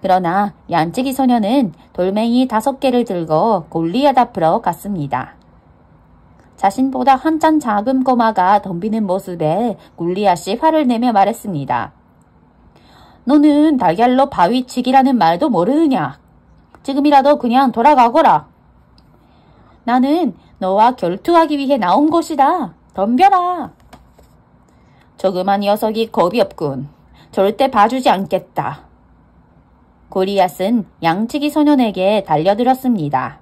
[SPEAKER 1] 그러나 양치기 소년은 돌멩이 5개를 들고 골리앗 앞으로 갔습니다. 자신보다 한참 작은 꼬마가 덤비는 모습에 골리앗이 화를 내며 말했습니다. 너는 달걀로 바위치기라는 말도 모르느냐? 지금이라도 그냥 돌아가거라. 나는 너와 결투하기 위해 나온 것이다. 덤벼라. 조그만 녀석이 겁이 없군. 절대 봐주지 않겠다. 골리앗은 양치기 소년에게 달려들었습니다.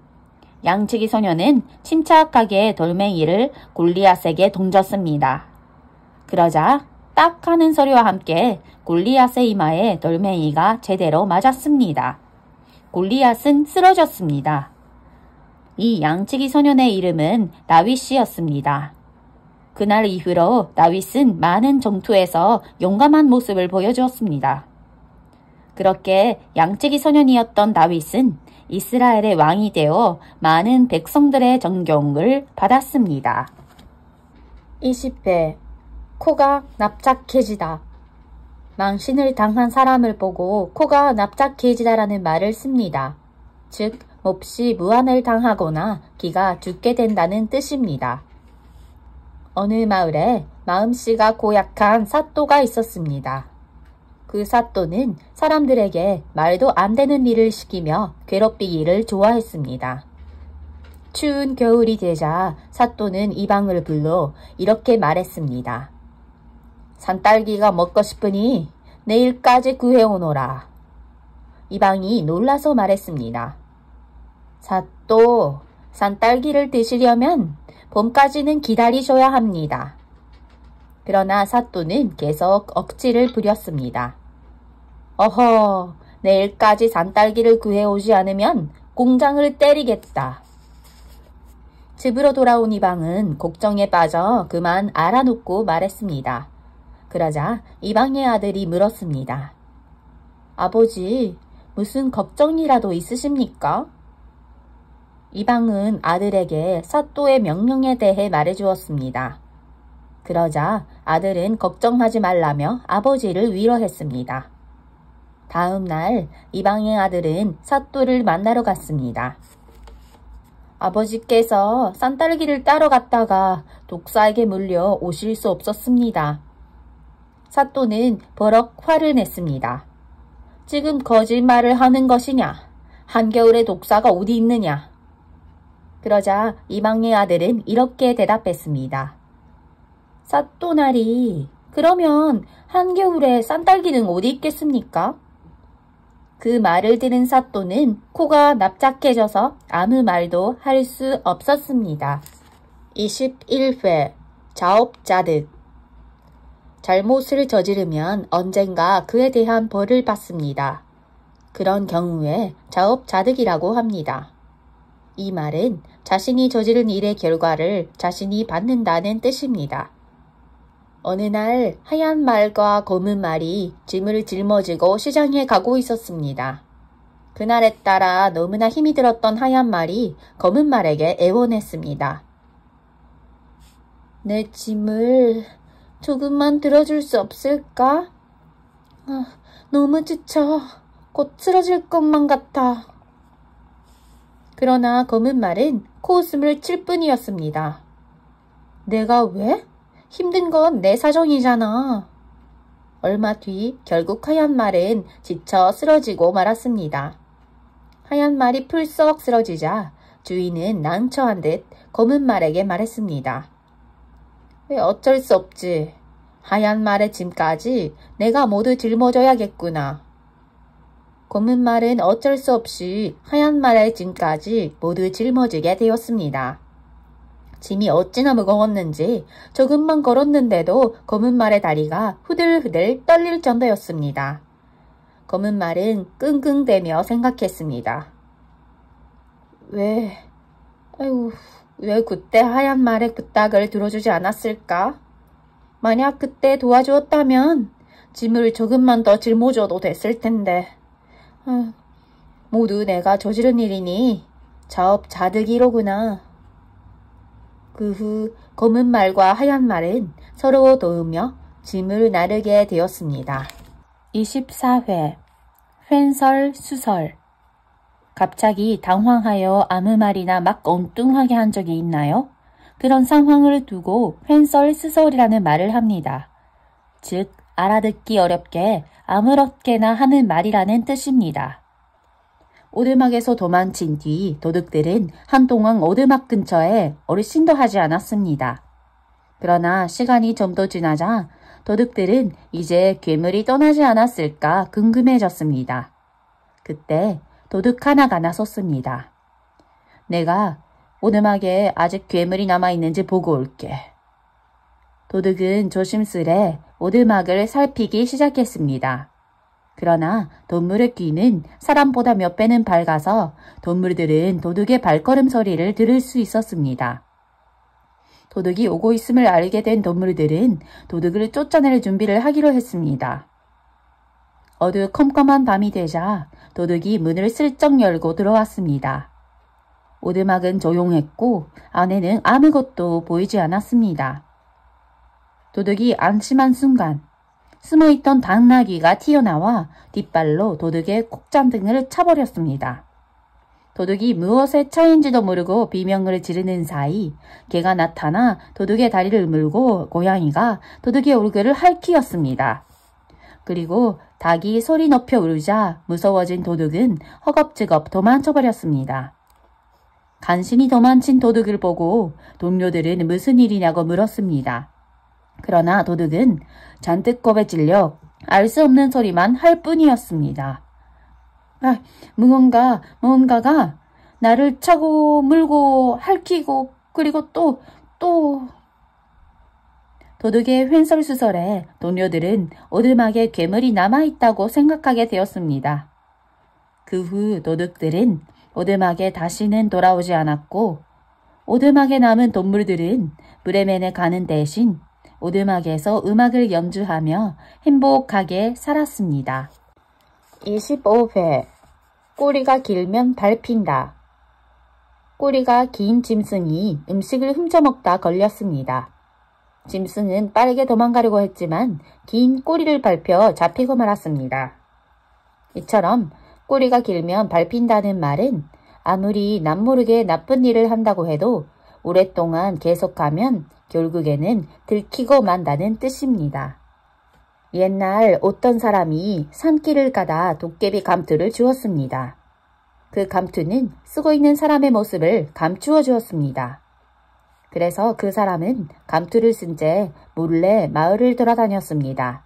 [SPEAKER 1] 양치기 소년은 침착하게 돌멩이를 골리앗에게 던졌습니다. 그러자 딱 하는 소리와 함께 골리앗의 이마에 돌멩이가 제대로 맞았습니다. 골리앗은 쓰러졌습니다. 이 양치기 소년의 이름은 다윗이었습니다. 그날 이후로 다윗은 많은 전투에서 용감한 모습을 보여주었습니다. 그렇게 양치기 소년이었던 다윗은 이스라엘의 왕이 되어 많은 백성들의 존경을 받았습니다. 20회 코가 납작해지다. 망신을 당한 사람을 보고 코가 납작해지다라는 말을 씁니다. 즉 몹시 무안을 당하거나 기가 죽게 된다는 뜻입니다. 어느 마을에 마음씨가 고약한 사또가 있었습니다. 그 사또는 사람들에게 말도 안 되는 일을 시키며 괴롭히기를 좋아했습니다. 추운 겨울이 되자 사또는 이방을 불러 이렇게 말했습니다. 산딸기가 먹고 싶으니 내일까지 구해오너라. 이방이 놀라서 말했습니다. 사또, 산딸기를 드시려면 봄까지는 기다리셔야 합니다. 그러나 사또는 계속 억지를 부렸습니다. 어허, 내일까지 산딸기를 구해오지 않으면 공장을 때리겠다. 집으로 돌아온 이방은 걱정에 빠져 그만 알아놓고 말했습니다. 그러자 이방의 아들이 물었습니다. 아버지, 무슨 걱정이라도 있으십니까? 이방은 아들에게 사또의 명령에 대해 말해주었습니다. 그러자 아들은 걱정하지 말라며 아버지를 위로했습니다. 다음 날 이방의 아들은 사또를 만나러 갔습니다. 아버지께서 산딸기를 따러 갔다가 독사에게 물려 오실 수 없었습니다. 사또는 버럭 화를 냈습니다. 지금 거짓말을 하는 것이냐? 한겨울에 독사가 어디 있느냐? 그러자 이방의 아들은 이렇게 대답했습니다. 사또나리, 그러면 한겨울에 산딸기는 어디 있겠습니까? 그 말을 들은 사또는 코가 납작해져서 아무 말도 할 수 없었습니다. 21회 자업자득. 잘못을 저지르면 언젠가 그에 대한 벌을 받습니다. 그런 경우에 자업자득이라고 합니다. 이 말은 자신이 저지른 일의 결과를 자신이 받는다는 뜻입니다. 어느 날 하얀 말과 검은 말이 짐을 짊어지고 시장에 가고 있었습니다. 그날에 따라 너무나 힘이 들었던 하얀 말이 검은 말에게 애원했습니다. 내 짐을 조금만 들어줄 수 없을까? 너무 지쳐. 곧 쓰러질 것만 같아. 그러나 검은 말은 코웃음을 칠 뿐이었습니다. 내가 왜? 힘든 건 내 사정이잖아. 얼마 뒤 결국 하얀 말은 지쳐 쓰러지고 말았습니다. 하얀 말이 풀썩 쓰러지자 주인은 난처한 듯 검은 말에게 말했습니다. 왜 어쩔 수 없지. 하얀 말의 짐까지 내가 모두 짊어져야겠구나. 검은 말은 어쩔 수 없이 하얀 말의 짐까지 모두 짊어지게 되었습니다. 짐이 어찌나 무거웠는지 조금만 걸었는데도 검은 말의 다리가 후들후들 떨릴 정도였습니다. 검은 말은 끙끙대며 생각했습니다. 왜 그때 하얀 말의 부탁을 들어주지 않았을까? 만약 그때 도와주었다면 짐을 조금만 더 짊어져도 됐을 텐데. 모두 내가 저지른 일이니 자업자득이로구나. 그 후 검은 말과 하얀 말은 서로 도우며 짐을 나르게 되었습니다. 24회 횡설수설. 갑자기 당황하여 아무 말이나 막 엉뚱하게 한 적이 있나요? 그런 상황을 두고 횡설수설이라는 말을 합니다. 즉 알아듣기 어렵게 아무렇게나 하는 말이라는 뜻입니다. 오두막에서 도망친 뒤 도둑들은 한동안 오두막 근처에 어르신도 하지 않았습니다. 그러나 시간이 좀 더 지나자 도둑들은 이제 괴물이 떠나지 않았을까 궁금해졌습니다. 그때 도둑 하나가 나섰습니다. 내가 오두막에 아직 괴물이 남아있는지 보고 올게. 도둑은 조심스레 오두막을 살피기 시작했습니다. 그러나 동물의 귀는 사람보다 몇 배는 밝아서 동물들은 도둑의 발걸음 소리를 들을 수 있었습니다. 도둑이 오고 있음을 알게 된 동물들은 도둑을 쫓아낼 준비를 하기로 했습니다. 어두컴컴한 밤이 되자 도둑이 문을 슬쩍 열고 들어왔습니다. 오두막은 조용했고 안에는 아무것도 보이지 않았습니다. 도둑이 안심한 순간 숨어있던 당나귀가 튀어나와 뒷발로 도둑의 콕잔등을 차버렸습니다. 도둑이 무엇에 차인지도 모르고 비명을 지르는 사이 개가 나타나 도둑의 다리를 물고 고양이가 도둑의 얼굴을 핥히었습니다. 그리고 닭이 소리 높여 울자 무서워진 도둑은 허겁지겁 도망쳐버렸습니다. 간신히 도망친 도둑을 보고 동료들은 무슨 일이냐고 물었습니다. 그러나 도둑은 잔뜩 겁에 질려 알 수 없는 소리만 할 뿐이었습니다. 무언가가 나를 차고 물고 핥히고 그리고 또 도둑의 횡설수설에 동료들은 오두막에 괴물이 남아있다고 생각하게 되었습니다. 그 후 도둑들은 오두막에 다시는 돌아오지 않았고 오두막에 남은 동물들은 브레멘에 가는 대신 오두막에서 음악을 연주하며 행복하게 살았습니다. 25회 꼬리가 길면 밟힌다. 꼬리가 긴 짐승이 음식을 훔쳐먹다 걸렸습니다. 짐승은 빠르게 도망가려고 했지만 긴 꼬리를 밟혀 잡히고 말았습니다. 이처럼 꼬리가 길면 밟힌다는 말은 아무리 남모르게 나쁜 일을 한다고 해도 오랫동안 계속하면 결국에는 들키고 만다는 뜻입니다. 옛날 어떤 사람이 산길을 가다 도깨비 감투를 주었습니다. 그 감투는 쓰고 있는 사람의 모습을 감추어 주었습니다. 그래서 그 사람은 감투를 쓴 채 몰래 마을을 돌아다녔습니다.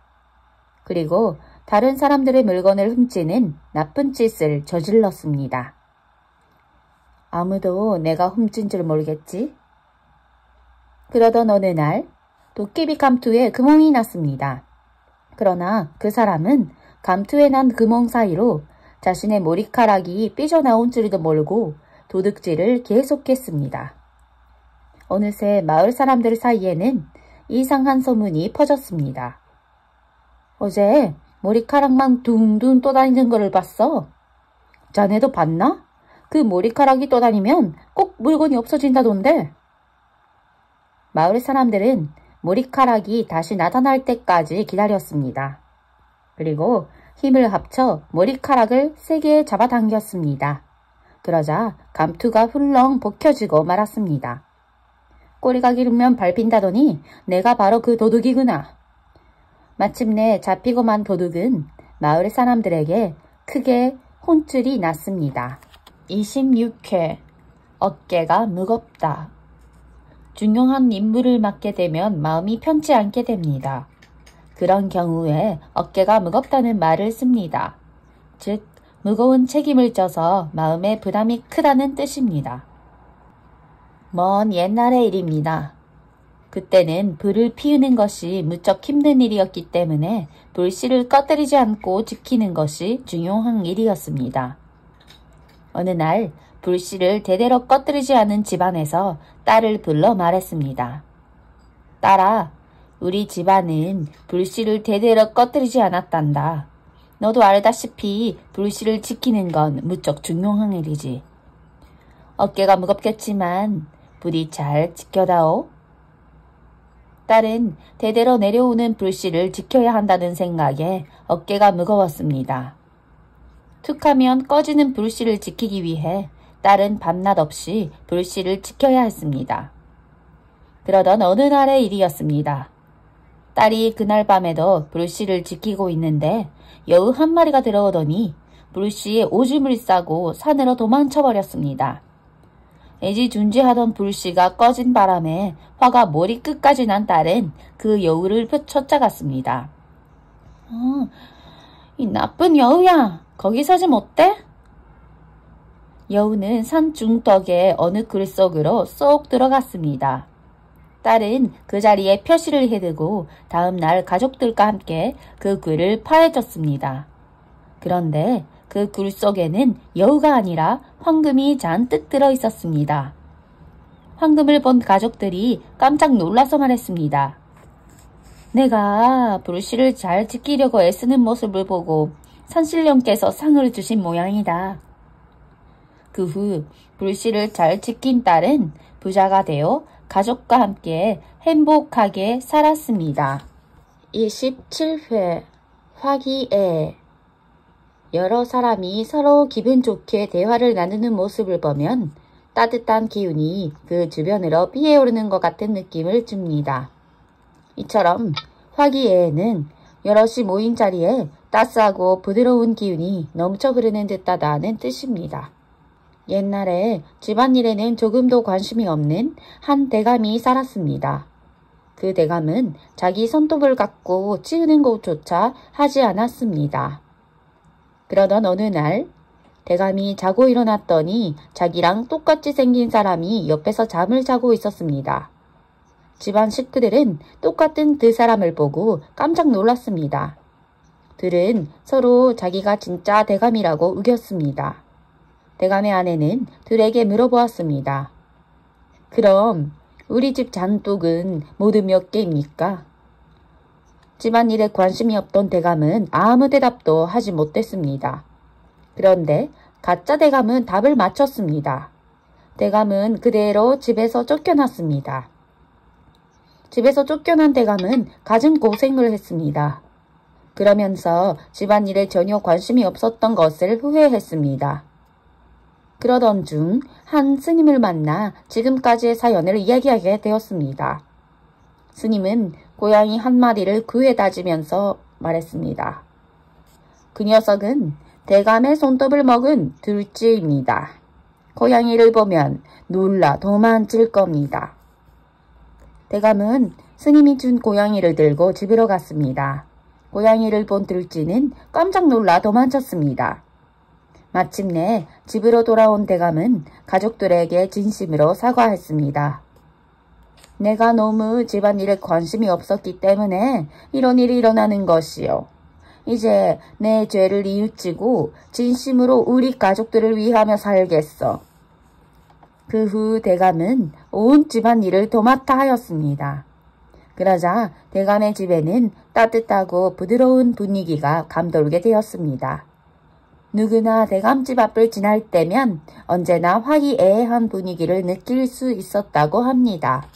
[SPEAKER 1] 그리고 다른 사람들의 물건을 훔치는 나쁜 짓을 저질렀습니다. 아무도 내가 훔친 줄 모르겠지? 그러던 어느 날 도깨비 감투에 구멍이 났습니다. 그러나 그 사람은 감투에 난 구멍 사이로 자신의 머리카락이 삐져나온 줄도 모르고 도둑질을 계속했습니다. 어느새 마을 사람들 사이에는 이상한 소문이 퍼졌습니다. 어제 머리카락만 둥둥 떠다니는 것을 봤어. 자네도 봤나? 그 머리카락이 떠다니면 꼭 물건이 없어진다던데. 마을 사람들은 머리카락이 다시 나타날 때까지 기다렸습니다. 그리고 힘을 합쳐 머리카락을 세게 잡아당겼습니다. 그러자 감투가 훌렁 벗겨지고 말았습니다. 꼬리가 길으면 밟힌다더니 내가 바로 그 도둑이구나. 마침내 잡히고 만 도둑은 마을 사람들에게 크게 혼쭐이 났습니다. 26회 어깨가 무겁다. 중요한 임무를 맡게 되면 마음이 편치 않게 됩니다. 그런 경우에 어깨가 무겁다는 말을 씁니다. 즉, 무거운 책임을 져서 마음의 부담이 크다는 뜻입니다. 먼 옛날의 일입니다. 그때는 불을 피우는 것이 무척 힘든 일이었기 때문에 불씨를 꺼뜨리지 않고 지키는 것이 중요한 일이었습니다. 어느 날 불씨를 대대로 꺼뜨리지 않은 집안에서 딸을 불러 말했습니다. 딸아, 우리 집안은 불씨를 대대로 꺼뜨리지 않았단다. 너도 알다시피 불씨를 지키는 건 무척 중요한 일이지. 어깨가 무겁겠지만 부디 잘 지켜다오. 딸은 대대로 내려오는 불씨를 지켜야 한다는 생각에 어깨가 무거웠습니다. 툭하면 꺼지는 불씨를 지키기 위해 딸은 밤낮 없이 불씨를 지켜야 했습니다. 그러던 어느 날의 일이었습니다. 딸이 그날 밤에도 불씨를 지키고 있는데 여우 한 마리가 들어오더니 불씨에 오줌을 싸고 산으로 도망쳐버렸습니다. 애지중지하던 불씨가 꺼진 바람에 화가 머리끝까지 난 딸은 그 여우를 쫓아갔습니다. 이 나쁜 여우야! 거기서 좀 어때? 여우는 산 중턱의 어느 굴 속으로 쏙 들어갔습니다. 딸은 그 자리에 표시를 해두고 다음날 가족들과 함께 그 굴을 파헤쳤습니다. 그런데 그 굴 속에는 여우가 아니라 황금이 잔뜩 들어있었습니다. 황금을 본 가족들이 깜짝 놀라서 말했습니다. 내가 불씨를 잘 지키려고 애쓰는 모습을 보고 산신령께서 상을 주신 모양이다. 그 후 불씨를 잘 지킨 딸은 부자가 되어 가족과 함께 행복하게 살았습니다. 27회 화기애. 여러 사람이 서로 기분 좋게 대화를 나누는 모습을 보면 따뜻한 기운이 그 주변으로 피어오르는 것 같은 느낌을 줍니다. 이처럼 화기애애는 여럿이 모인 자리에 따스하고 부드러운 기운이 넘쳐 흐르는 듯하다는 뜻입니다. 옛날에 집안일에는 조금도 관심이 없는 한 대감이 살았습니다. 그 대감은 자기 손톱을 깎고 치우는 것조차 하지 않았습니다. 그러던 어느 날 대감이 자고 일어났더니 자기랑 똑같이 생긴 사람이 옆에서 잠을 자고 있었습니다. 집안 식구들은 똑같은 두 사람을 보고 깜짝 놀랐습니다. 둘은 서로 자기가 진짜 대감이라고 우겼습니다. 대감의 아내는 둘에게 물어보았습니다. 그럼 우리 집 잔독은 모두 몇 개입니까? 집안일에 관심이 없던 대감은 아무 대답도 하지 못했습니다. 그런데 가짜 대감은 답을 맞췄습니다. 대감은 그대로 집에서 쫓겨났습니다. 집에서 쫓겨난 대감은 갖은 고생을 했습니다. 그러면서 집안일에 전혀 관심이 없었던 것을 후회했습니다. 그러던 중 한 스님을 만나 지금까지의 사연을 이야기하게 되었습니다. 스님은 고양이 한 마리를 구해다지면서 말했습니다. 그 녀석은 대감의 손톱을 먹은 둘째입니다. 고양이를 보면 놀라 도망칠 겁니다. 대감은 스님이 준 고양이를 들고 집으로 갔습니다. 고양이를 본 둘째는 깜짝 놀라 도망쳤습니다. 마침내 집으로 돌아온 대감은 가족들에게 진심으로 사과했습니다. 내가 너무 집안일에 관심이 없었기 때문에 이런 일이 일어나는 것이요. 이제 내 죄를 뉘우치고 진심으로 우리 가족들을 위하며 살겠어. 그 후 대감은 온 집안일을 도맡아 하였습니다. 그러자 대감의 집에는 따뜻하고 부드러운 분위기가 감돌게 되었습니다. 누구나 대감집 앞을 지날 때면 언제나 화기애애한 분위기를 느낄 수 있었다고 합니다.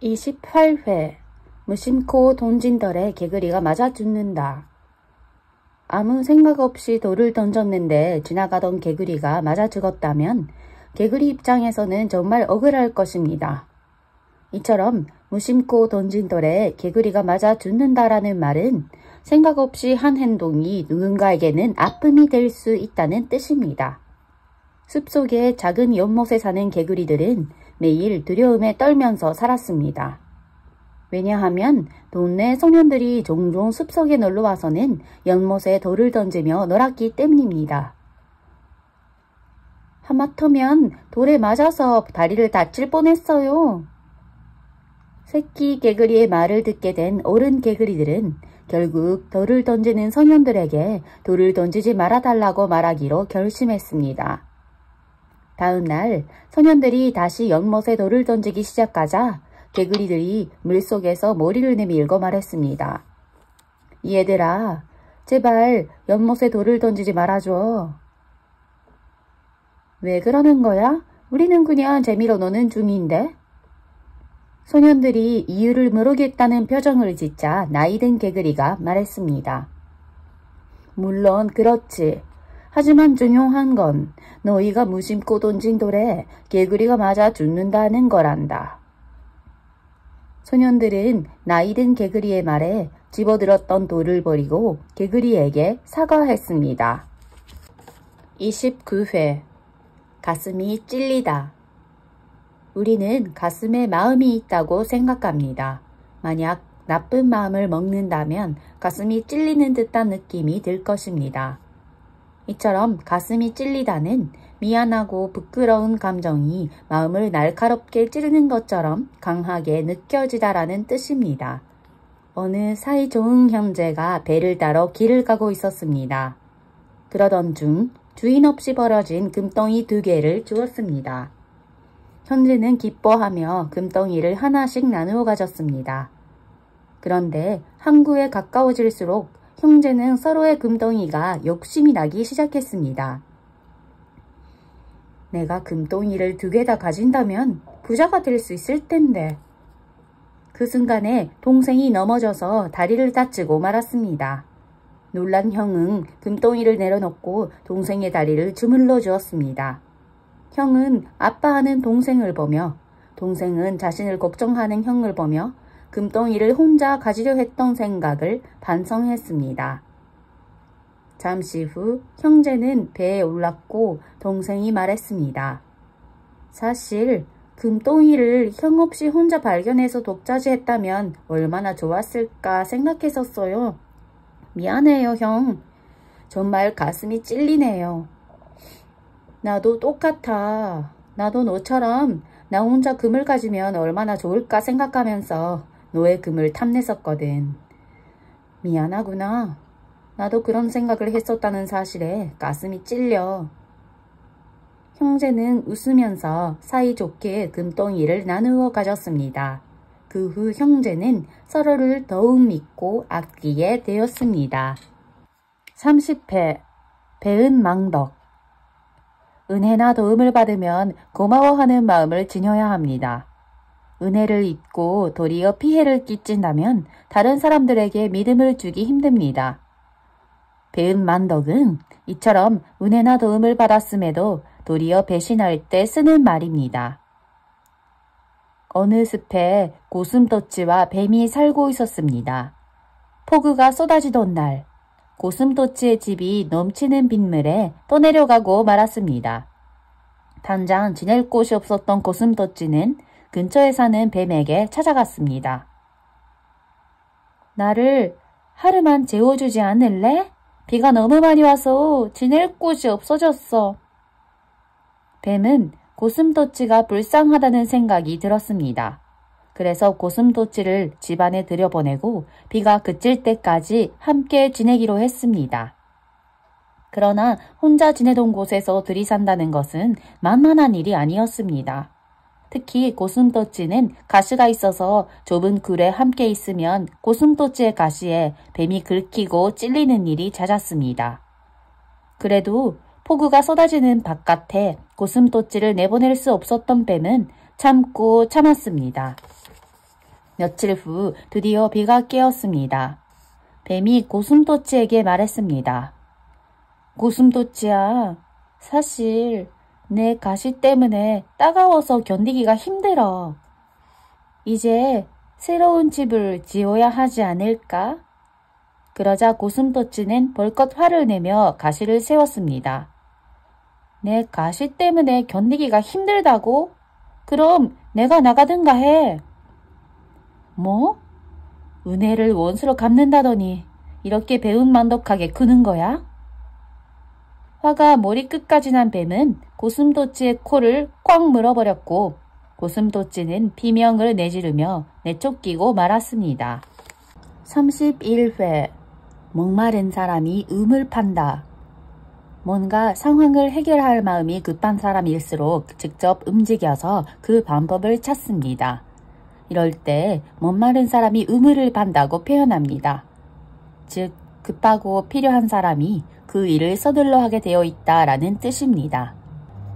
[SPEAKER 1] 28회 무심코 던진돌에 개구리가 맞아 죽는다. 아무 생각 없이 돌을 던졌는데 지나가던 개구리가 맞아 죽었다면 개구리 입장에서는 정말 억울할 것입니다. 이처럼 무심코 던진 돌에 개구리가 맞아 죽는다라는 말은 생각 없이 한 행동이 누군가에게는 아픔이 될 수 있다는 뜻입니다. 숲속의 작은 연못에 사는 개구리들은 매일 두려움에 떨면서 살았습니다. 왜냐하면 동네 소년들이 종종 숲속에 놀러와서는 연못에 돌을 던지며 놀았기 때문입니다. 하마터면 돌에 맞아서 다리를 다칠 뻔했어요. 새끼 개구리의 말을 듣게 된 어른 개구리들은 결국 돌을 던지는 소년들에게 돌을 던지지 말아달라고 말하기로 결심했습니다. 다음 날 소년들이 다시 연못에 돌을 던지기 시작하자 개구리들이 물속에서 머리를 내밀고 말했습니다. 얘들아, 제발 연못에 돌을 던지지 말아줘. 왜 그러는 거야? 우리는 그냥 재미로 노는 중인데? 소년들이 이유를 모르겠다는 표정을 짓자 나이든 개구리가 말했습니다. 물론 그렇지. 하지만 중요한 건 너희가 무심코 던진 돌에 개구리가 맞아 죽는다는 거란다. 소년들은 나이든 개구리의 말에 집어들었던 돌을 버리고 개구리에게 사과했습니다. 29회 가슴이 찔리다. 우리는 가슴에 마음이 있다고 생각합니다. 만약 나쁜 마음을 먹는다면 가슴이 찔리는 듯한 느낌이 들 것입니다. 이처럼 가슴이 찔리다는 미안하고 부끄러운 감정이 마음을 날카롭게 찌르는 것처럼 강하게 느껴지다라는 뜻입니다. 어느 사이좋은 형제가 배를 타러 길을 가고 있었습니다. 그러던 중 주인 없이 벌어진 금덩이 2개를 주었습니다. 형제는 기뻐하며 금덩이를 하나씩 나누어 가졌습니다. 그런데 항구에 가까워질수록 형제는 서로의 금덩이가 욕심이 나기 시작했습니다. 내가 금덩이를 2개 다 가진다면 부자가 될 수 있을 텐데. 그 순간에 동생이 넘어져서 다리를 다치고 말았습니다. 놀란 형은 금덩이를 내려놓고 동생의 다리를 주물러 주었습니다. 형은 아파하는 동생을 보며 동생은 자신을 걱정하는 형을 보며 금덩이를 혼자 가지려 했던 생각을 반성했습니다. 잠시 후 형제는 배에 올랐고 동생이 말했습니다. 사실 금덩이를 형 없이 혼자 발견해서 독차지했다면 얼마나 좋았을까 생각했었어요. 미안해요, 형. 정말 가슴이 찔리네요. 나도 똑같아. 나도 너처럼 나 혼자 금을 가지면 얼마나 좋을까 생각하면서 너의 금을 탐냈었거든. 미안하구나. 나도 그런 생각을 했었다는 사실에 가슴이 찔려. 형제는 웃으면서 사이좋게 금덩이를 나누어 가졌습니다. 그 후 형제는 서로를 더욱 믿고 아끼게 되었습니다. 30회 배은 망덕. 은혜나 도움을 받으면 고마워하는 마음을 지녀야 합니다. 은혜를 잊고 도리어 피해를 끼친다면 다른 사람들에게 믿음을 주기 힘듭니다. 배은 만덕은 이처럼 은혜나 도움을 받았음에도 도리어 배신할 때 쓰는 말입니다. 어느 숲에 고슴도치와 뱀이 살고 있었습니다. 폭우가 쏟아지던 날, 고슴도치의 집이 넘치는 빗물에 떠내려가고 말았습니다. 당장 지낼 곳이 없었던 고슴도치는 근처에 사는 뱀에게 찾아갔습니다. 나를 하루만 재워주지 않을래? 비가 너무 많이 와서 지낼 곳이 없어졌어. 뱀은 고슴도치가 불쌍하다는 생각이 들었습니다. 그래서 고슴도치를 집안에 들여보내고 비가 그칠 때까지 함께 지내기로 했습니다. 그러나 혼자 지내던 곳에서 들이산다는 것은 만만한 일이 아니었습니다. 특히 고슴도치는 가시가 있어서 좁은 굴에 함께 있으면 고슴도치의 가시에 뱀이 긁히고 찔리는 일이 잦았습니다. 그래도 폭우가 쏟아지는 바깥에 고슴도치를 내보낼 수 없었던 뱀은 참고 참았습니다. 며칠 후 드디어 비가 깨었습니다. 뱀이 고슴도치에게 말했습니다. 고슴도치야, 사실 내 가시 때문에 따가워서 견디기가 힘들어. 이제 새로운 집을 지어야 하지 않을까? 그러자 고슴도치는 벌컥 화를 내며 가시를 세웠습니다. 내 가시 때문에 견디기가 힘들다고? 그럼 내가 나가든가 해. 뭐? 은혜를 원수로 갚는다더니 이렇게 배은만덕하게 크는 거야? 화가 머리끝까지 난 뱀은 고슴도치의 코를 꽉 물어버렸고 고슴도치는 비명을 내지르며 내쫓기고 말았습니다. 31회 목마른 사람이 음을 판다. 뭔가 상황을 해결할 마음이 급한 사람일수록 직접 움직여서 그 방법을 찾습니다. 이럴 때 목마른 사람이 우물을 판다고 표현합니다. 즉 급하고 필요한 사람이 그 일을 서둘러 하게 되어 있다라는 뜻입니다.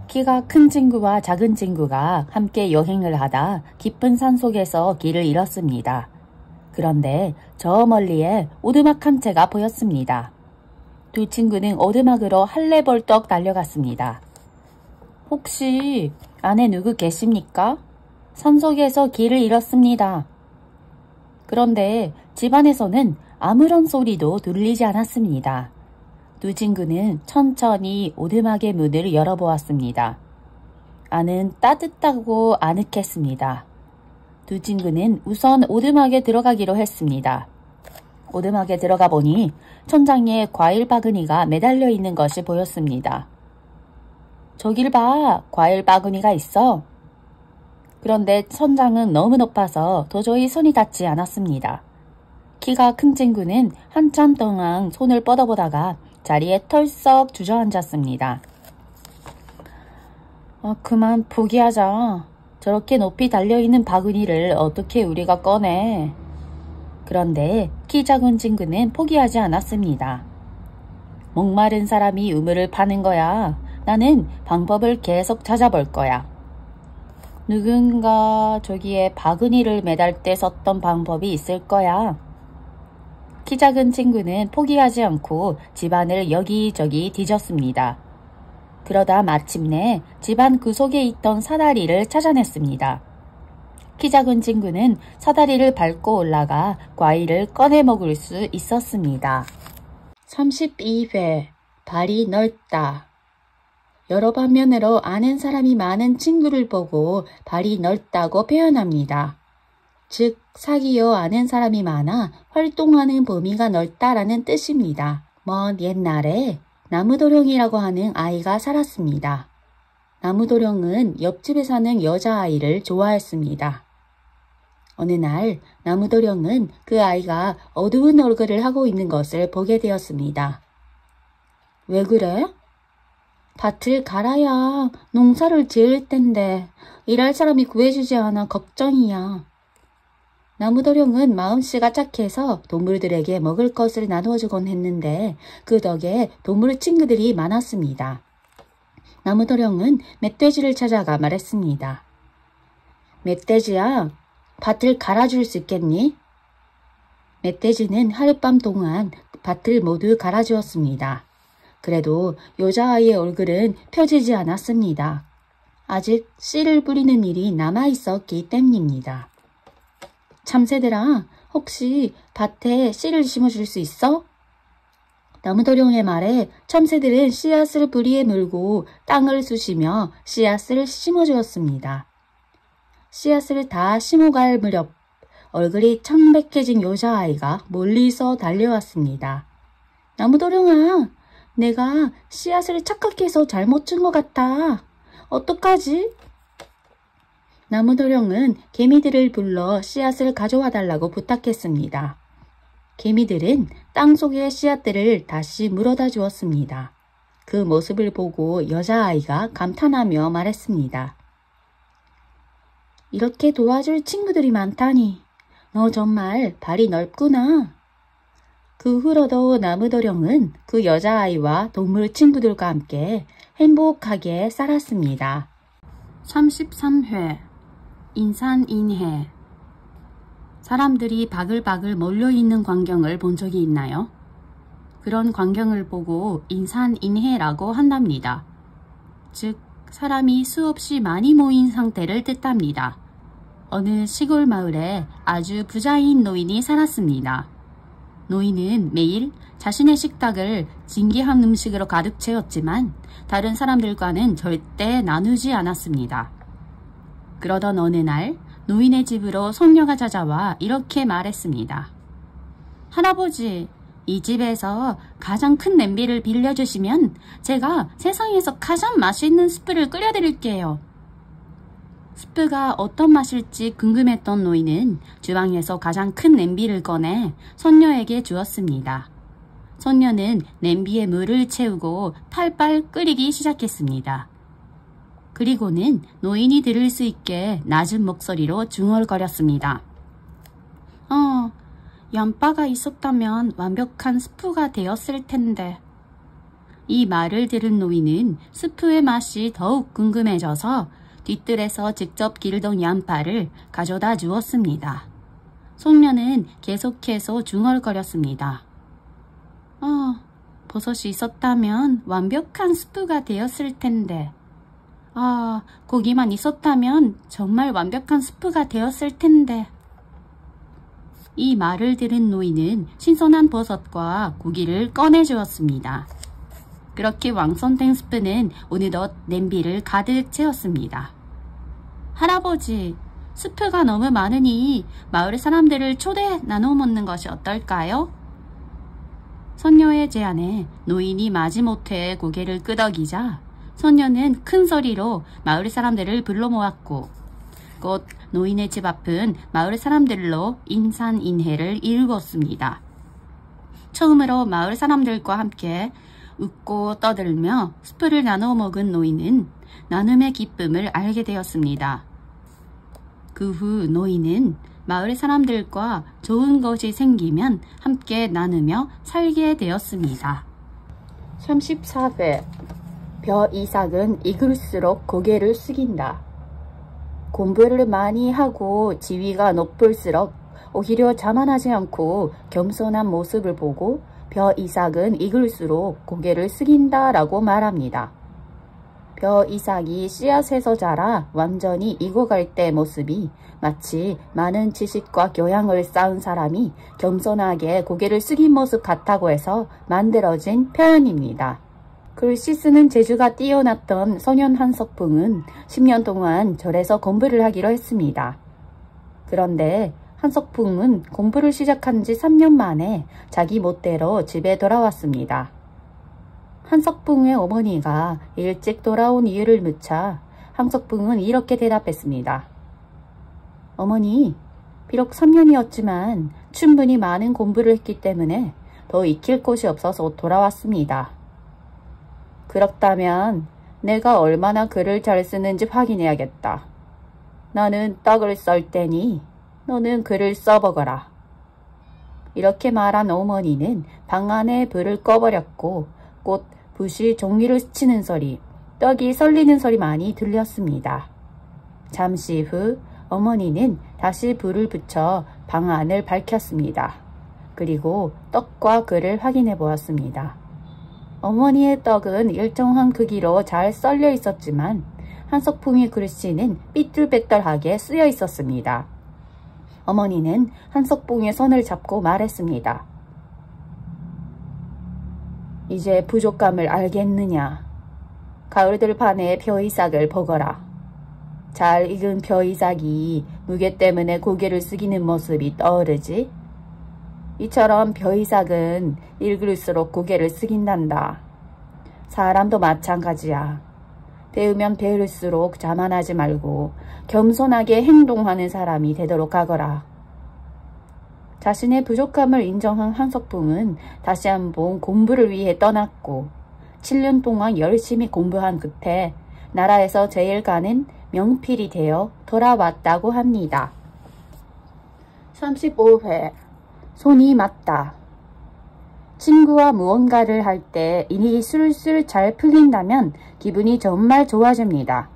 [SPEAKER 1] 키가 큰 친구와 작은 친구가 함께 여행을 하다 깊은 산속에서 길을 잃었습니다. 그런데 저 멀리에 오두막 한 채가 보였습니다. 두 친구는 오두막으로 할래벌떡 달려갔습니다. 혹시 안에 누구 계십니까? 산속에서 길을 잃었습니다. 그런데 집안에서는 아무런 소리도 들리지 않았습니다. 두 친구는 천천히 오두막의 문을 열어보았습니다. 안은 따뜻하고 아늑했습니다. 두 친구는 우선 오두막에 들어가기로 했습니다. 오두막에 들어가 보니 천장에 과일 바구니가 매달려 있는 것이 보였습니다. 저길 봐, 과일 바구니가 있어. 그런데 천장은 너무 높아서 도저히 손이 닿지 않았습니다. 키가 큰 친구는 한참 동안 손을 뻗어보다가 자리에 털썩 주저앉았습니다. 그만 포기하자. 저렇게 높이 달려있는 바구니를 어떻게 우리가 꺼내. 그런데 키 작은 친구는 포기하지 않았습니다. 목마른 사람이 우물을 파는 거야. 나는 방법을 계속 찾아볼 거야. 누군가 저기에 바구니를 매달 때 썼던 방법이 있을 거야. 키 작은 친구는 포기하지 않고 집안을 여기저기 뒤졌습니다. 그러다 마침내 집안 구석에 있던 사다리를 찾아냈습니다. 키 작은 친구는 사다리를 밟고 올라가 과일을 꺼내 먹을 수 있었습니다. 32회 발이 넓다. 여러 방면으로 아는 사람이 많은 친구를 보고 발이 넓다고 표현합니다. 즉 사귀어 아는 사람이 많아 활동하는 범위가 넓다라는 뜻입니다. 먼 옛날에 나무도령이라고 하는 아이가 살았습니다. 나무도령은 옆집에 사는 여자아이를 좋아했습니다. 어느 날 나무도령은 그 아이가 어두운 얼굴을 하고 있는 것을 보게 되었습니다. 왜 그래? 밭을 갈아야 농사를 지을 텐데 일할 사람이 구해주지 않아 걱정이야. 나무도령은 마음씨가 착해서 동물들에게 먹을 것을 나누어주곤 했는데 그 덕에 동물 친구들이 많았습니다. 나무도령은 멧돼지를 찾아가 말했습니다. 멧돼지야, 밭을 갈아줄 수 있겠니? 멧돼지는 하룻밤 동안 밭을 모두 갈아주었습니다. 그래도 여자아이의 얼굴은 펴지지 않았습니다. 아직 씨를 뿌리는 일이 남아있었기 때문입니다. 참새들아, 혹시 밭에 씨를 심어줄 수 있어? 나무도령의 말에 참새들은 씨앗을 뿌리에 물고 땅을 쑤시며 씨앗을 심어주었습니다. 씨앗을 다 심어갈 무렵 얼굴이 창백해진 여자아이가 멀리서 달려왔습니다. 나무도령아, 내가 씨앗을 착각해서 잘못 준 것 같아. 어떡하지? 나무도령은 개미들을 불러 씨앗을 가져와 달라고 부탁했습니다. 개미들은 땅속의 씨앗들을 다시 물어다 주었습니다. 그 모습을 보고 여자아이가 감탄하며 말했습니다. 이렇게 도와줄 친구들이 많다니 너 정말 발이 넓구나. 그 후로도 나무도령은 그 여자아이와 동물 친구들과 함께 행복하게 살았습니다. 33회 인산인해. 사람들이 바글바글 몰려있는 광경을 본 적이 있나요? 그런 광경을 보고 인산인해라고 한답니다. 즉 사람이 수없이 많이 모인 상태를 뜻합니다. 어느 시골 마을에 아주 부자인 노인이 살았습니다. 노인은 매일 자신의 식탁을 진귀한 음식으로 가득 채웠지만 다른 사람들과는 절대 나누지 않았습니다. 그러던 어느 날 노인의 집으로 손녀가 찾아와 이렇게 말했습니다. 할아버지, 이 집에서 가장 큰 냄비를 빌려주시면 제가 세상에서 가장 맛있는 스프를 끓여드릴게요. 스프가 어떤 맛일지 궁금했던 노인은 주방에서 가장 큰 냄비를 꺼내 손녀에게 주었습니다. 손녀는 냄비에 물을 채우고 탈빨 끓이기 시작했습니다. 그리고는 노인이 들을 수 있게 낮은 목소리로 중얼거렸습니다. 양파가 있었다면 완벽한 스프가 되었을 텐데. 이 말을 들은 노인은 스프의 맛이 더욱 궁금해져서 뒤뜰에서 직접 길던 양파를 가져다 주었습니다. 손녀는 계속해서 중얼거렸습니다. 버섯이 있었다면 완벽한 스프가 되었을 텐데. 고기만 있었다면 정말 완벽한 스프가 되었을 텐데. 이 말을 들은 노인은 신선한 버섯과 고기를 꺼내주었습니다. 그렇게 완성된 스프는 어느덧 냄비를 가득 채웠습니다. 할아버지, 스프가 너무 많으니 마을 사람들을 초대해 나눠 먹는 것이 어떨까요? 손녀의 제안에 노인이 마지못해 고개를 끄덕이자 손녀는 큰 소리로 마을 사람들을 불러 모았고 곧 노인의 집 앞은 마을 사람들로 인산인해를 이루었습니다. 처음으로 마을 사람들과 함께 웃고 떠들며 스프를 나눠 먹은 노인은 나눔의 기쁨을 알게 되었습니다. 그 후 노인은 마을 사람들과 좋은 것이 생기면 함께 나누며 살게 되었습니다. 34회 벼이삭은 익을수록 고개를 숙인다. 공부를 많이 하고 지위가 높을수록 오히려 자만하지 않고 겸손한 모습을 보고 벼이삭은 익을수록 고개를 숙인다 라고 말합니다. 벼이삭이 씨앗에서 자라 완전히 익어갈 때 모습이 마치 많은 지식과 교양을 쌓은 사람이 겸손하게 고개를 숙인 모습 같다고 해서 만들어진 표현입니다. 글씨 쓰는 재주가 뛰어났던 소년 한석풍은 10년 동안 절에서 공부를 하기로 했습니다. 그런데 한석풍은 공부를 시작한 지 3년 만에 자기 멋대로 집에 돌아왔습니다. 한석풍의 어머니가 일찍 돌아온 이유를 묻자 한석풍은 이렇게 대답했습니다. 어머니, 비록 3년이었지만 충분히 많은 공부를 했기 때문에 더 익힐 곳이 없어서 돌아왔습니다. 그렇다면 내가 얼마나 글을 잘 쓰는지 확인해야겠다. 나는 떡을 썰 테니 너는 글을 써보거라. 이렇게 말한 어머니는 방 안에 불을 꺼버렸고 곧 붓이 종이를 스치는 소리, 떡이 썰리는 소리만이 들렸습니다. 잠시 후 어머니는 다시 불을 붙여 방 안을 밝혔습니다. 그리고 떡과 글을 확인해 보았습니다. 어머니의 떡은 일정한 크기로 잘 썰려 있었지만 한석풍의 글씨는 삐뚤빼뚤하게 쓰여 있었습니다. 어머니는 한석풍의 손을 잡고 말했습니다. 이제 부족감을 알겠느냐? 가을 들판의 벼이삭을 보거라. 잘 익은 벼이삭이 무게 때문에 고개를 숙이는 모습이 떠오르지? 이처럼 벼이삭은 익을수록 고개를 숙인단다. 사람도 마찬가지야. 배우면 배울수록 자만하지 말고 겸손하게 행동하는 사람이 되도록 하거라. 자신의 부족함을 인정한 한석봉은 다시 한번 공부를 위해 떠났고 7년 동안 열심히 공부한 끝에 나라에서 제일 가는 명필이 되어 돌아왔다고 합니다. 35회 손이 맞다. 친구와 무언가를 할 때 일이 술술 잘 풀린다면 기분이 정말 좋아집니다.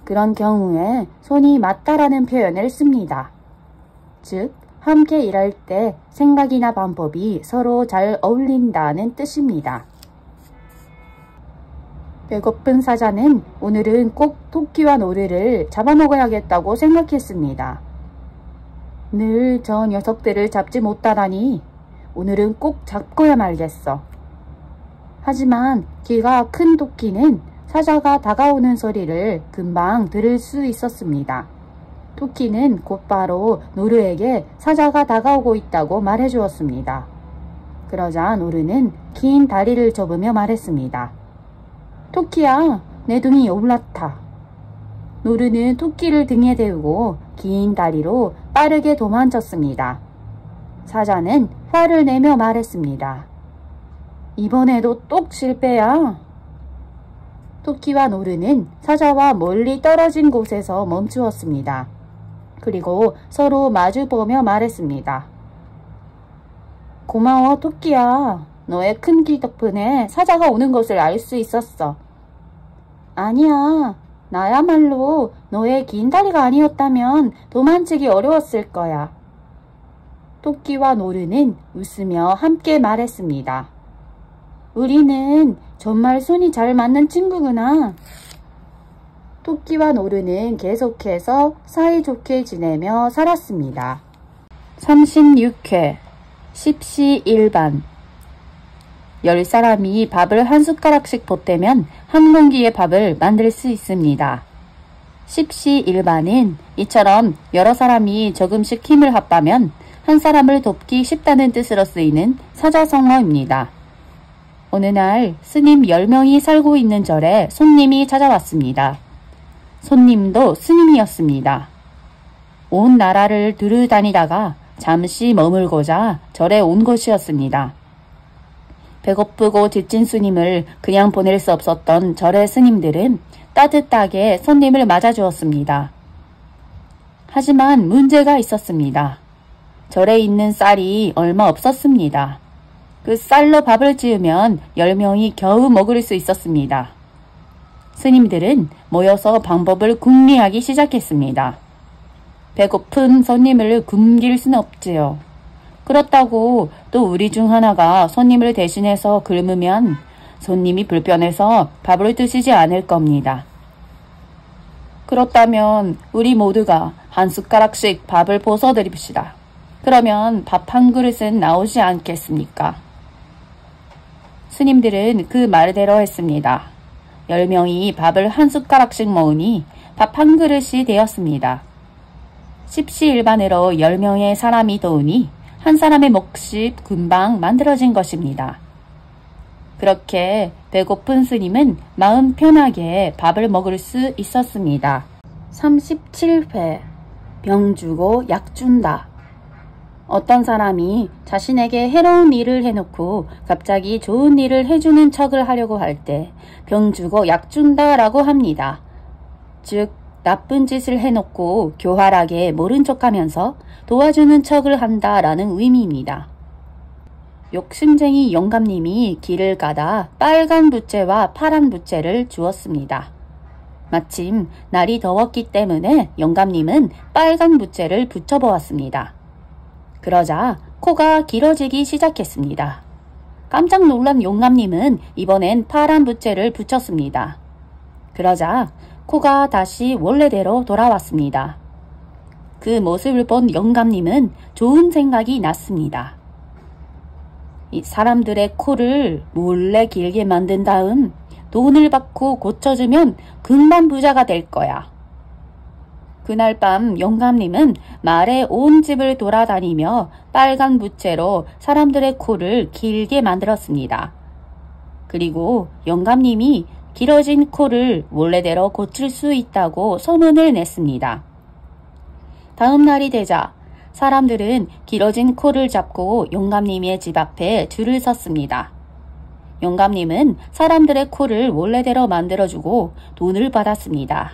[SPEAKER 1] 그런 경우에 손이 맞다라는 표현을 씁니다. 즉, 함께 일할 때 생각이나 방법이 서로 잘 어울린다는 뜻입니다. 배고픈 사자는 오늘은 꼭 토끼와 노르를 잡아먹어야겠다고 생각했습니다. 늘 저 녀석들을 잡지 못하다니 오늘은 꼭 잡고야 말겠어. 하지만 귀가 큰 토끼는 사자가 다가오는 소리를 금방 들을 수 있었습니다. 토끼는 곧바로 노르에게 사자가 다가오고 있다고 말해주었습니다. 그러자 노르는 긴 다리를 접으며 말했습니다. 토끼야, 내 등이 올라타. 노르는 토끼를 등에 대우고 긴 다리로 빠르게 도망쳤습니다. 사자는 화를 내며 말했습니다. 이번에도 똑 실패야. 토끼와 노르는 사자와 멀리 떨어진 곳에서 멈추었습니다. 그리고 서로 마주보며 말했습니다. 고마워 토끼야. 너의 큰 귀 덕분에 사자가 오는 것을 알 수 있었어. 아니야. 나야말로 너의 긴 다리가 아니었다면 도망치기 어려웠을 거야. 토끼와 노르는 웃으며 함께 말했습니다. 우리는 정말 손이 잘 맞는 친구구나. 토끼와 노르는 계속해서 사이좋게 지내며 살았습니다. 36회 십시일반 10사람이 밥을 한 숟가락씩 보태면 한 공기의 밥을 만들 수 있습니다. 십시일반은 이처럼 여러 사람이 조금씩 힘을 합하면 한 사람을 돕기 쉽다는 뜻으로 쓰이는 사자성어입니다. 어느 날 스님 10명이 살고 있는 절에 손님이 찾아왔습니다. 손님도 스님이었습니다. 온 나라를 두루 다니다가 잠시 머물고자 절에 온 것이었습니다. 배고프고 지친 스님을 그냥 보낼 수 없었던 절의 스님들은 따뜻하게 손님을 맞아주었습니다. 하지만 문제가 있었습니다. 절에 있는 쌀이 얼마 없었습니다. 그 쌀로 밥을 지으면 10명이 겨우 먹을 수 있었습니다. 스님들은 모여서 방법을 궁리하기 시작했습니다. 배고픈 손님을 굶길 수는 없지요. 그렇다고 또 우리 중 하나가 손님을 대신해서 굶으면 손님이 불편해서 밥을 드시지 않을 겁니다. 그렇다면 우리 모두가 한 숟가락씩 밥을 부숴드립시다. 그러면 밥 한 그릇은 나오지 않겠습니까? 스님들은 그 말대로 했습니다. 10명이 밥을 한 숟가락씩 먹으니 밥 한 그릇이 되었습니다. 십시일반으로 10명의 사람이 도우니 한 사람의 몫이 금방 만들어진 것입니다. 그렇게 배고픈 스님은 마음 편하게 밥을 먹을 수 있었습니다. 37회 병 주고 약 준다. 어떤 사람이 자신에게 해로운 일을 해놓고 갑자기 좋은 일을 해주는 척을 하려고 할 때 병 주고 약 준다 라고 합니다. 즉 나쁜 짓을 해놓고 교활하게 모른 척하면서 도와주는 척을 한다라는 의미입니다. 욕심쟁이 영감님이 길을 가다 빨간 부채와 파란 부채를 주었습니다. 마침 날이 더웠기 때문에 영감님은 빨간 부채를 붙여보았습니다. 그러자 코가 길어지기 시작했습니다. 깜짝 놀란 영감님은 이번엔 파란 부채를 붙였습니다. 그러자 코가 다시 원래대로 돌아왔습니다. 그 모습을 본 영감님은 좋은 생각이 났습니다. 이 사람들의 코를 몰래 길게 만든 다음 돈을 받고 고쳐주면 금방 부자가 될 거야. 그날 밤 영감님은 말에 온 집을 돌아다니며 빨간 부채로 사람들의 코를 길게 만들었습니다. 그리고 영감님이 길어진 코를 원래대로 고칠 수 있다고 소문을 냈습니다. 다음 날이 되자 사람들은 길어진 코를 잡고 영감님의 집 앞에 줄을 섰습니다. 영감님은 사람들의 코를 원래대로 만들어주고 돈을 받았습니다.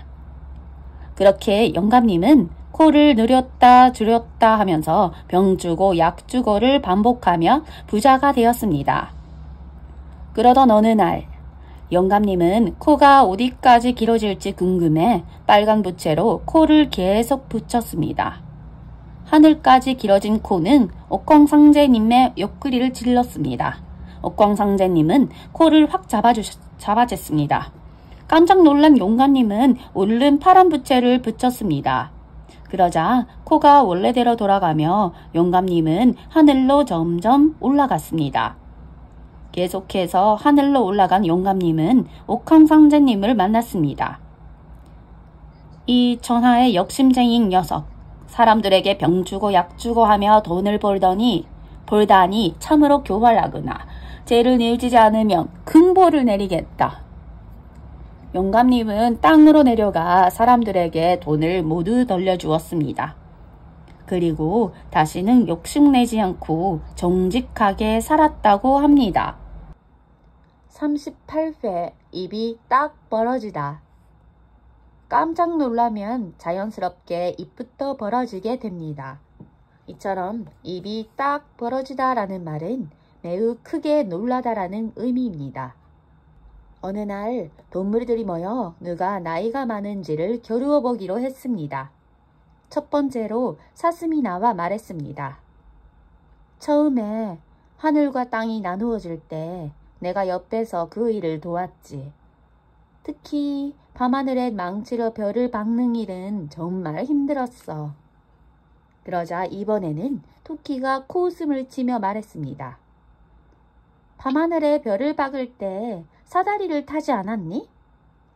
[SPEAKER 1] 그렇게 영감님은 코를 늘렸다 줄였다 하면서 병 주고 약 주고를 반복하며 부자가 되었습니다. 그러던 어느 날 영감님은 코가 어디까지 길어질지 궁금해 빨간 붓채로 코를 계속 붙였습니다. 하늘까지 길어진 코는 옥황상제님의 옆구리를 찔렀습니다. 옥황상제님은 코를 확 잡아챘습니다. 깜짝 놀란 영감님은 얼른 파란 붓채를 붙였습니다. 그러자 코가 원래대로 돌아가며 영감님은 하늘로 점점 올라갔습니다. 계속해서 하늘로 올라간 영감님은 옥황상제님을 만났습니다. 이 천하의 욕심쟁이 녀석, 사람들에게 병 주고 약 주고 하며 돈을 벌다니 참으로 교활하구나. 죄를 내지지 않으면 큰 벌을 내리겠다. 영감님은 땅으로 내려가 사람들에게 돈을 모두 돌려주었습니다. 그리고 다시는 욕심내지 않고 정직하게 살았다고 합니다. 38회 입이 딱 벌어지다. 깜짝 놀라면 자연스럽게 입부터 벌어지게 됩니다. 이처럼 입이 딱 벌어지다 라는 말은 매우 크게 놀라다라는 의미입니다. 어느 날 동물들이 모여 누가 나이가 많은지를 겨루어 보기로 했습니다. 첫 번째로 사슴이 나와 말했습니다. 처음에 하늘과 땅이 나누어질 때 내가 옆에서 그 일을 도왔지. 특히 밤하늘에 망치로 별을 박는 일은 정말 힘들었어. 그러자 이번에는 토끼가 코웃음을 치며 말했습니다. 밤하늘에 별을 박을 때 사다리를 타지 않았니?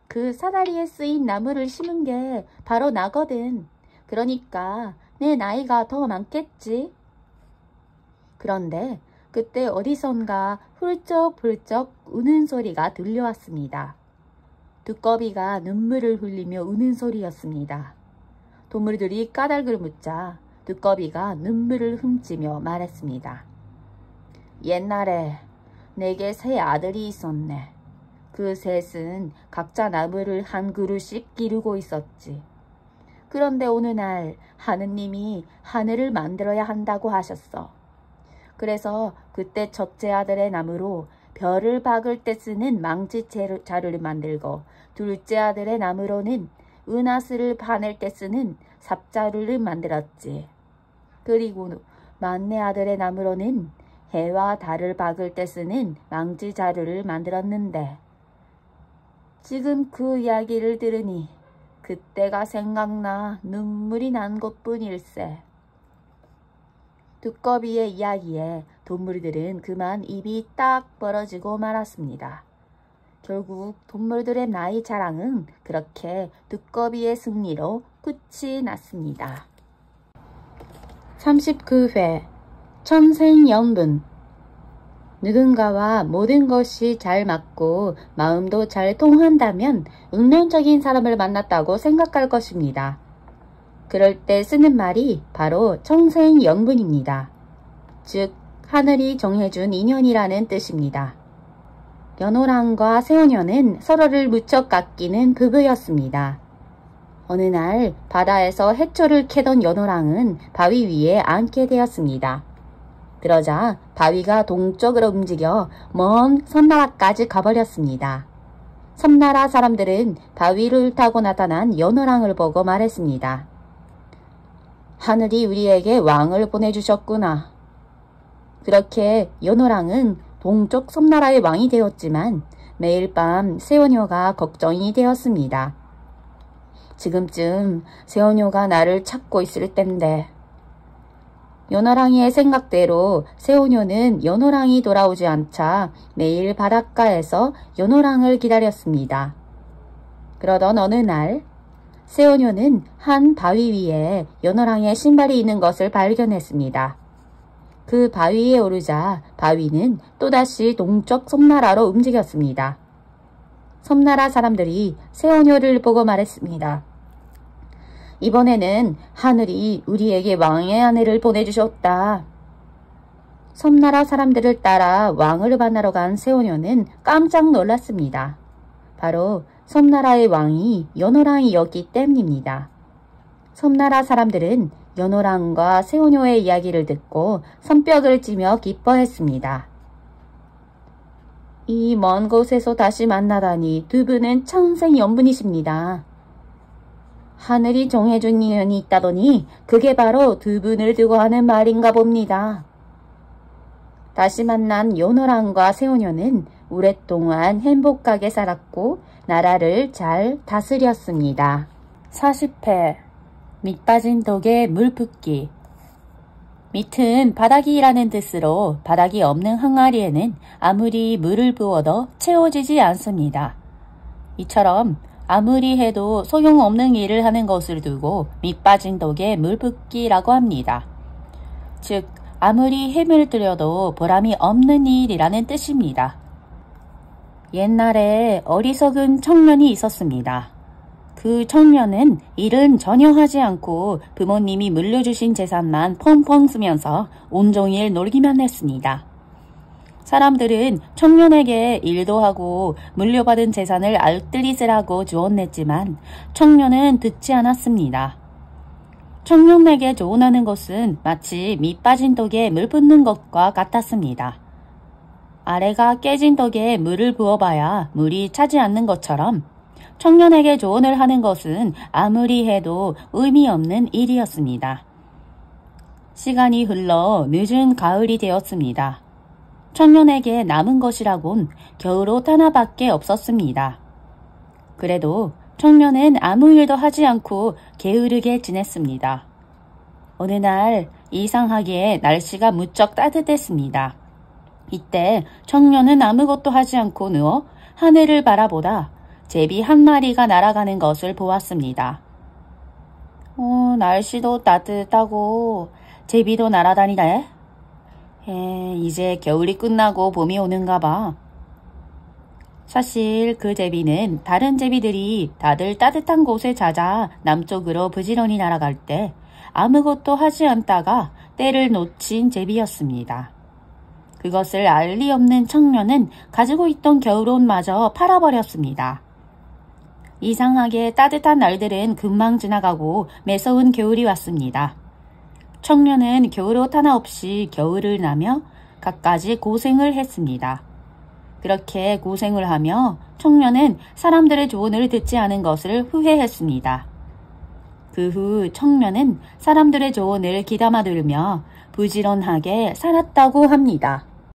[SPEAKER 1] 그 사다리에 쓰인 나무를 심은 게 바로 나거든. 그러니까 내 나이가 더 많겠지. 그런데 그때 어디선가 훌쩍훌쩍 우는 소리가 들려왔습니다. 두꺼비가 눈물을 흘리며 우는 소리였습니다. 동물들이 까닭을 묻자 두꺼비가 눈물을 훔치며 말했습니다. 옛날에 내게 세 아들이 있었네. 그 셋은 각자 나무를 한 그루씩 기르고 있었지. 그런데 어느 날 하느님이 하늘을 만들어야 한다고 하셨어. 그래서 그때 첫째 아들의 나무로 별을 박을 때 쓰는 망치 자루를 만들고 둘째 아들의 나무로는 은하수를 파낼 때 쓰는 삽자루를 만들었지. 그리고 막내 아들의 나무로는 해와 달을 박을 때 쓰는 망치 자루를 만들었는데 지금 그 이야기를 들으니 그때가 생각나 눈물이 난 것뿐일세. 두꺼비의 이야기에 동물들은 그만 입이 딱 벌어지고 말았습니다. 결국 동물들의 나이 자랑은 그렇게 두꺼비의 승리로 끝이 났습니다. 39회 천생연분. 누군가와 모든 것이 잘 맞고 마음도 잘 통한다면 운명적인 사람을 만났다고 생각할 것입니다. 그럴 때 쓰는 말이 바로 천생연분입니다. 즉 하늘이 정해준 인연이라는 뜻입니다. 연호랑과 새우녀는 서로를 무척 아끼는 부부였습니다. 어느 날 바다에서 해초를 캐던 연호랑은 바위 위에 앉게 되었습니다. 그러자 바위가 동쪽으로 움직여 먼 섬나라까지 가버렸습니다. 섬나라 사람들은 바위를 타고 나타난 연호랑을 보고 말했습니다. 하늘이 우리에게 왕을 보내주셨구나. 그렇게 연호랑은 동쪽 섬나라의 왕이 되었지만 매일 밤 새우녀가 걱정이 되었습니다. 지금쯤 새우녀가 나를 찾고 있을 텐데. 연호랑이의 생각대로 새우녀는 연호랑이 돌아오지 않자 매일 바닷가에서 연호랑을 기다렸습니다. 그러던 어느 날 새우녀는 한 바위 위에 연호랑의 신발이 있는 것을 발견했습니다. 그 바위에 오르자 바위는 또다시 동쪽 섬나라로 움직였습니다. 섬나라 사람들이 세오녀를 보고 말했습니다. 이번에는 하늘이 우리에게 왕의 아내를 보내주셨다. 섬나라 사람들을 따라 왕을 만나러 간 세오녀는 깜짝 놀랐습니다. 바로 섬나라의 왕이 연호랑이었기 때문입니다. 섬나라 사람들은 연호랑과 세오녀의 이야기를 듣고 손뼉을 치며 기뻐했습니다. 이 먼 곳에서 다시 만나다니 두 분은 천생연분이십니다. 하늘이 정해준 인연이 있다더니 그게 바로 두 분을 두고 하는 말인가 봅니다. 다시 만난 연호랑과 세오녀는 오랫동안 행복하게 살았고 나라를 잘 다스렸습니다. 40회 밑빠진 독에 물 붓기. 밑은 바닥이라는 뜻으로 바닥이 없는 항아리에는 아무리 물을 부어도 채워지지 않습니다. 이처럼 아무리 해도 소용없는 일을 하는 것을 두고 밑빠진 독에 물 붓기라고 합니다. 즉 아무리 힘을 들여도 보람이 없는 일이라는 뜻입니다. 옛날에 어리석은 청년이 있었습니다. 그 청년은 일은 전혀 하지 않고 부모님이 물려주신 재산만 펑펑 쓰면서 온종일 놀기만 했습니다. 사람들은 청년에게 일도 하고 물려받은 재산을 알뜰히 쓰라고 조언했지만 청년은 듣지 않았습니다. 청년에게 조언하는 것은 마치 밑빠진 독에 물 붓는 것과 같았습니다. 아래가 깨진 독에 물을 부어봐야 물이 차지 않는 것처럼 청년에게 조언을 하는 것은 아무리 해도 의미 없는 일이었습니다. 시간이 흘러 늦은 가을이 되었습니다. 청년에게 남은 것이라곤 겨울옷 하나밖에 없었습니다. 그래도 청년은 아무 일도 하지 않고 게으르게 지냈습니다. 어느 날 이상하게 날씨가 무척 따뜻했습니다. 이때 청년은 아무것도 하지 않고 누워 하늘을 바라보다 제비 한 마리가 날아가는 것을 보았습니다. 날씨도 따뜻하고 제비도 날아다니네. 이제 겨울이 끝나고 봄이 오는가 봐. 사실 그 제비는 다른 제비들이 다들 따뜻한 곳에 잦아 남쪽으로 부지런히 날아갈 때 아무것도 하지 않다가 때를 놓친 제비였습니다. 그것을 알 리 없는 청년은 가지고 있던 겨울옷마저 팔아버렸습니다. 이상하게 따뜻한 날들은 금방 지나가고 매서운 겨울이 왔습니다. 청년은 겨울옷 하나 없이 겨울을 나며 갖가지 고생을 했습니다. 그렇게 고생을 하며 청년은 사람들의 조언을 듣지 않은 것을 후회했습니다. 그 후 청년은 사람들의 조언을 귀담아 들으며 부지런하게 살았다고 합니다.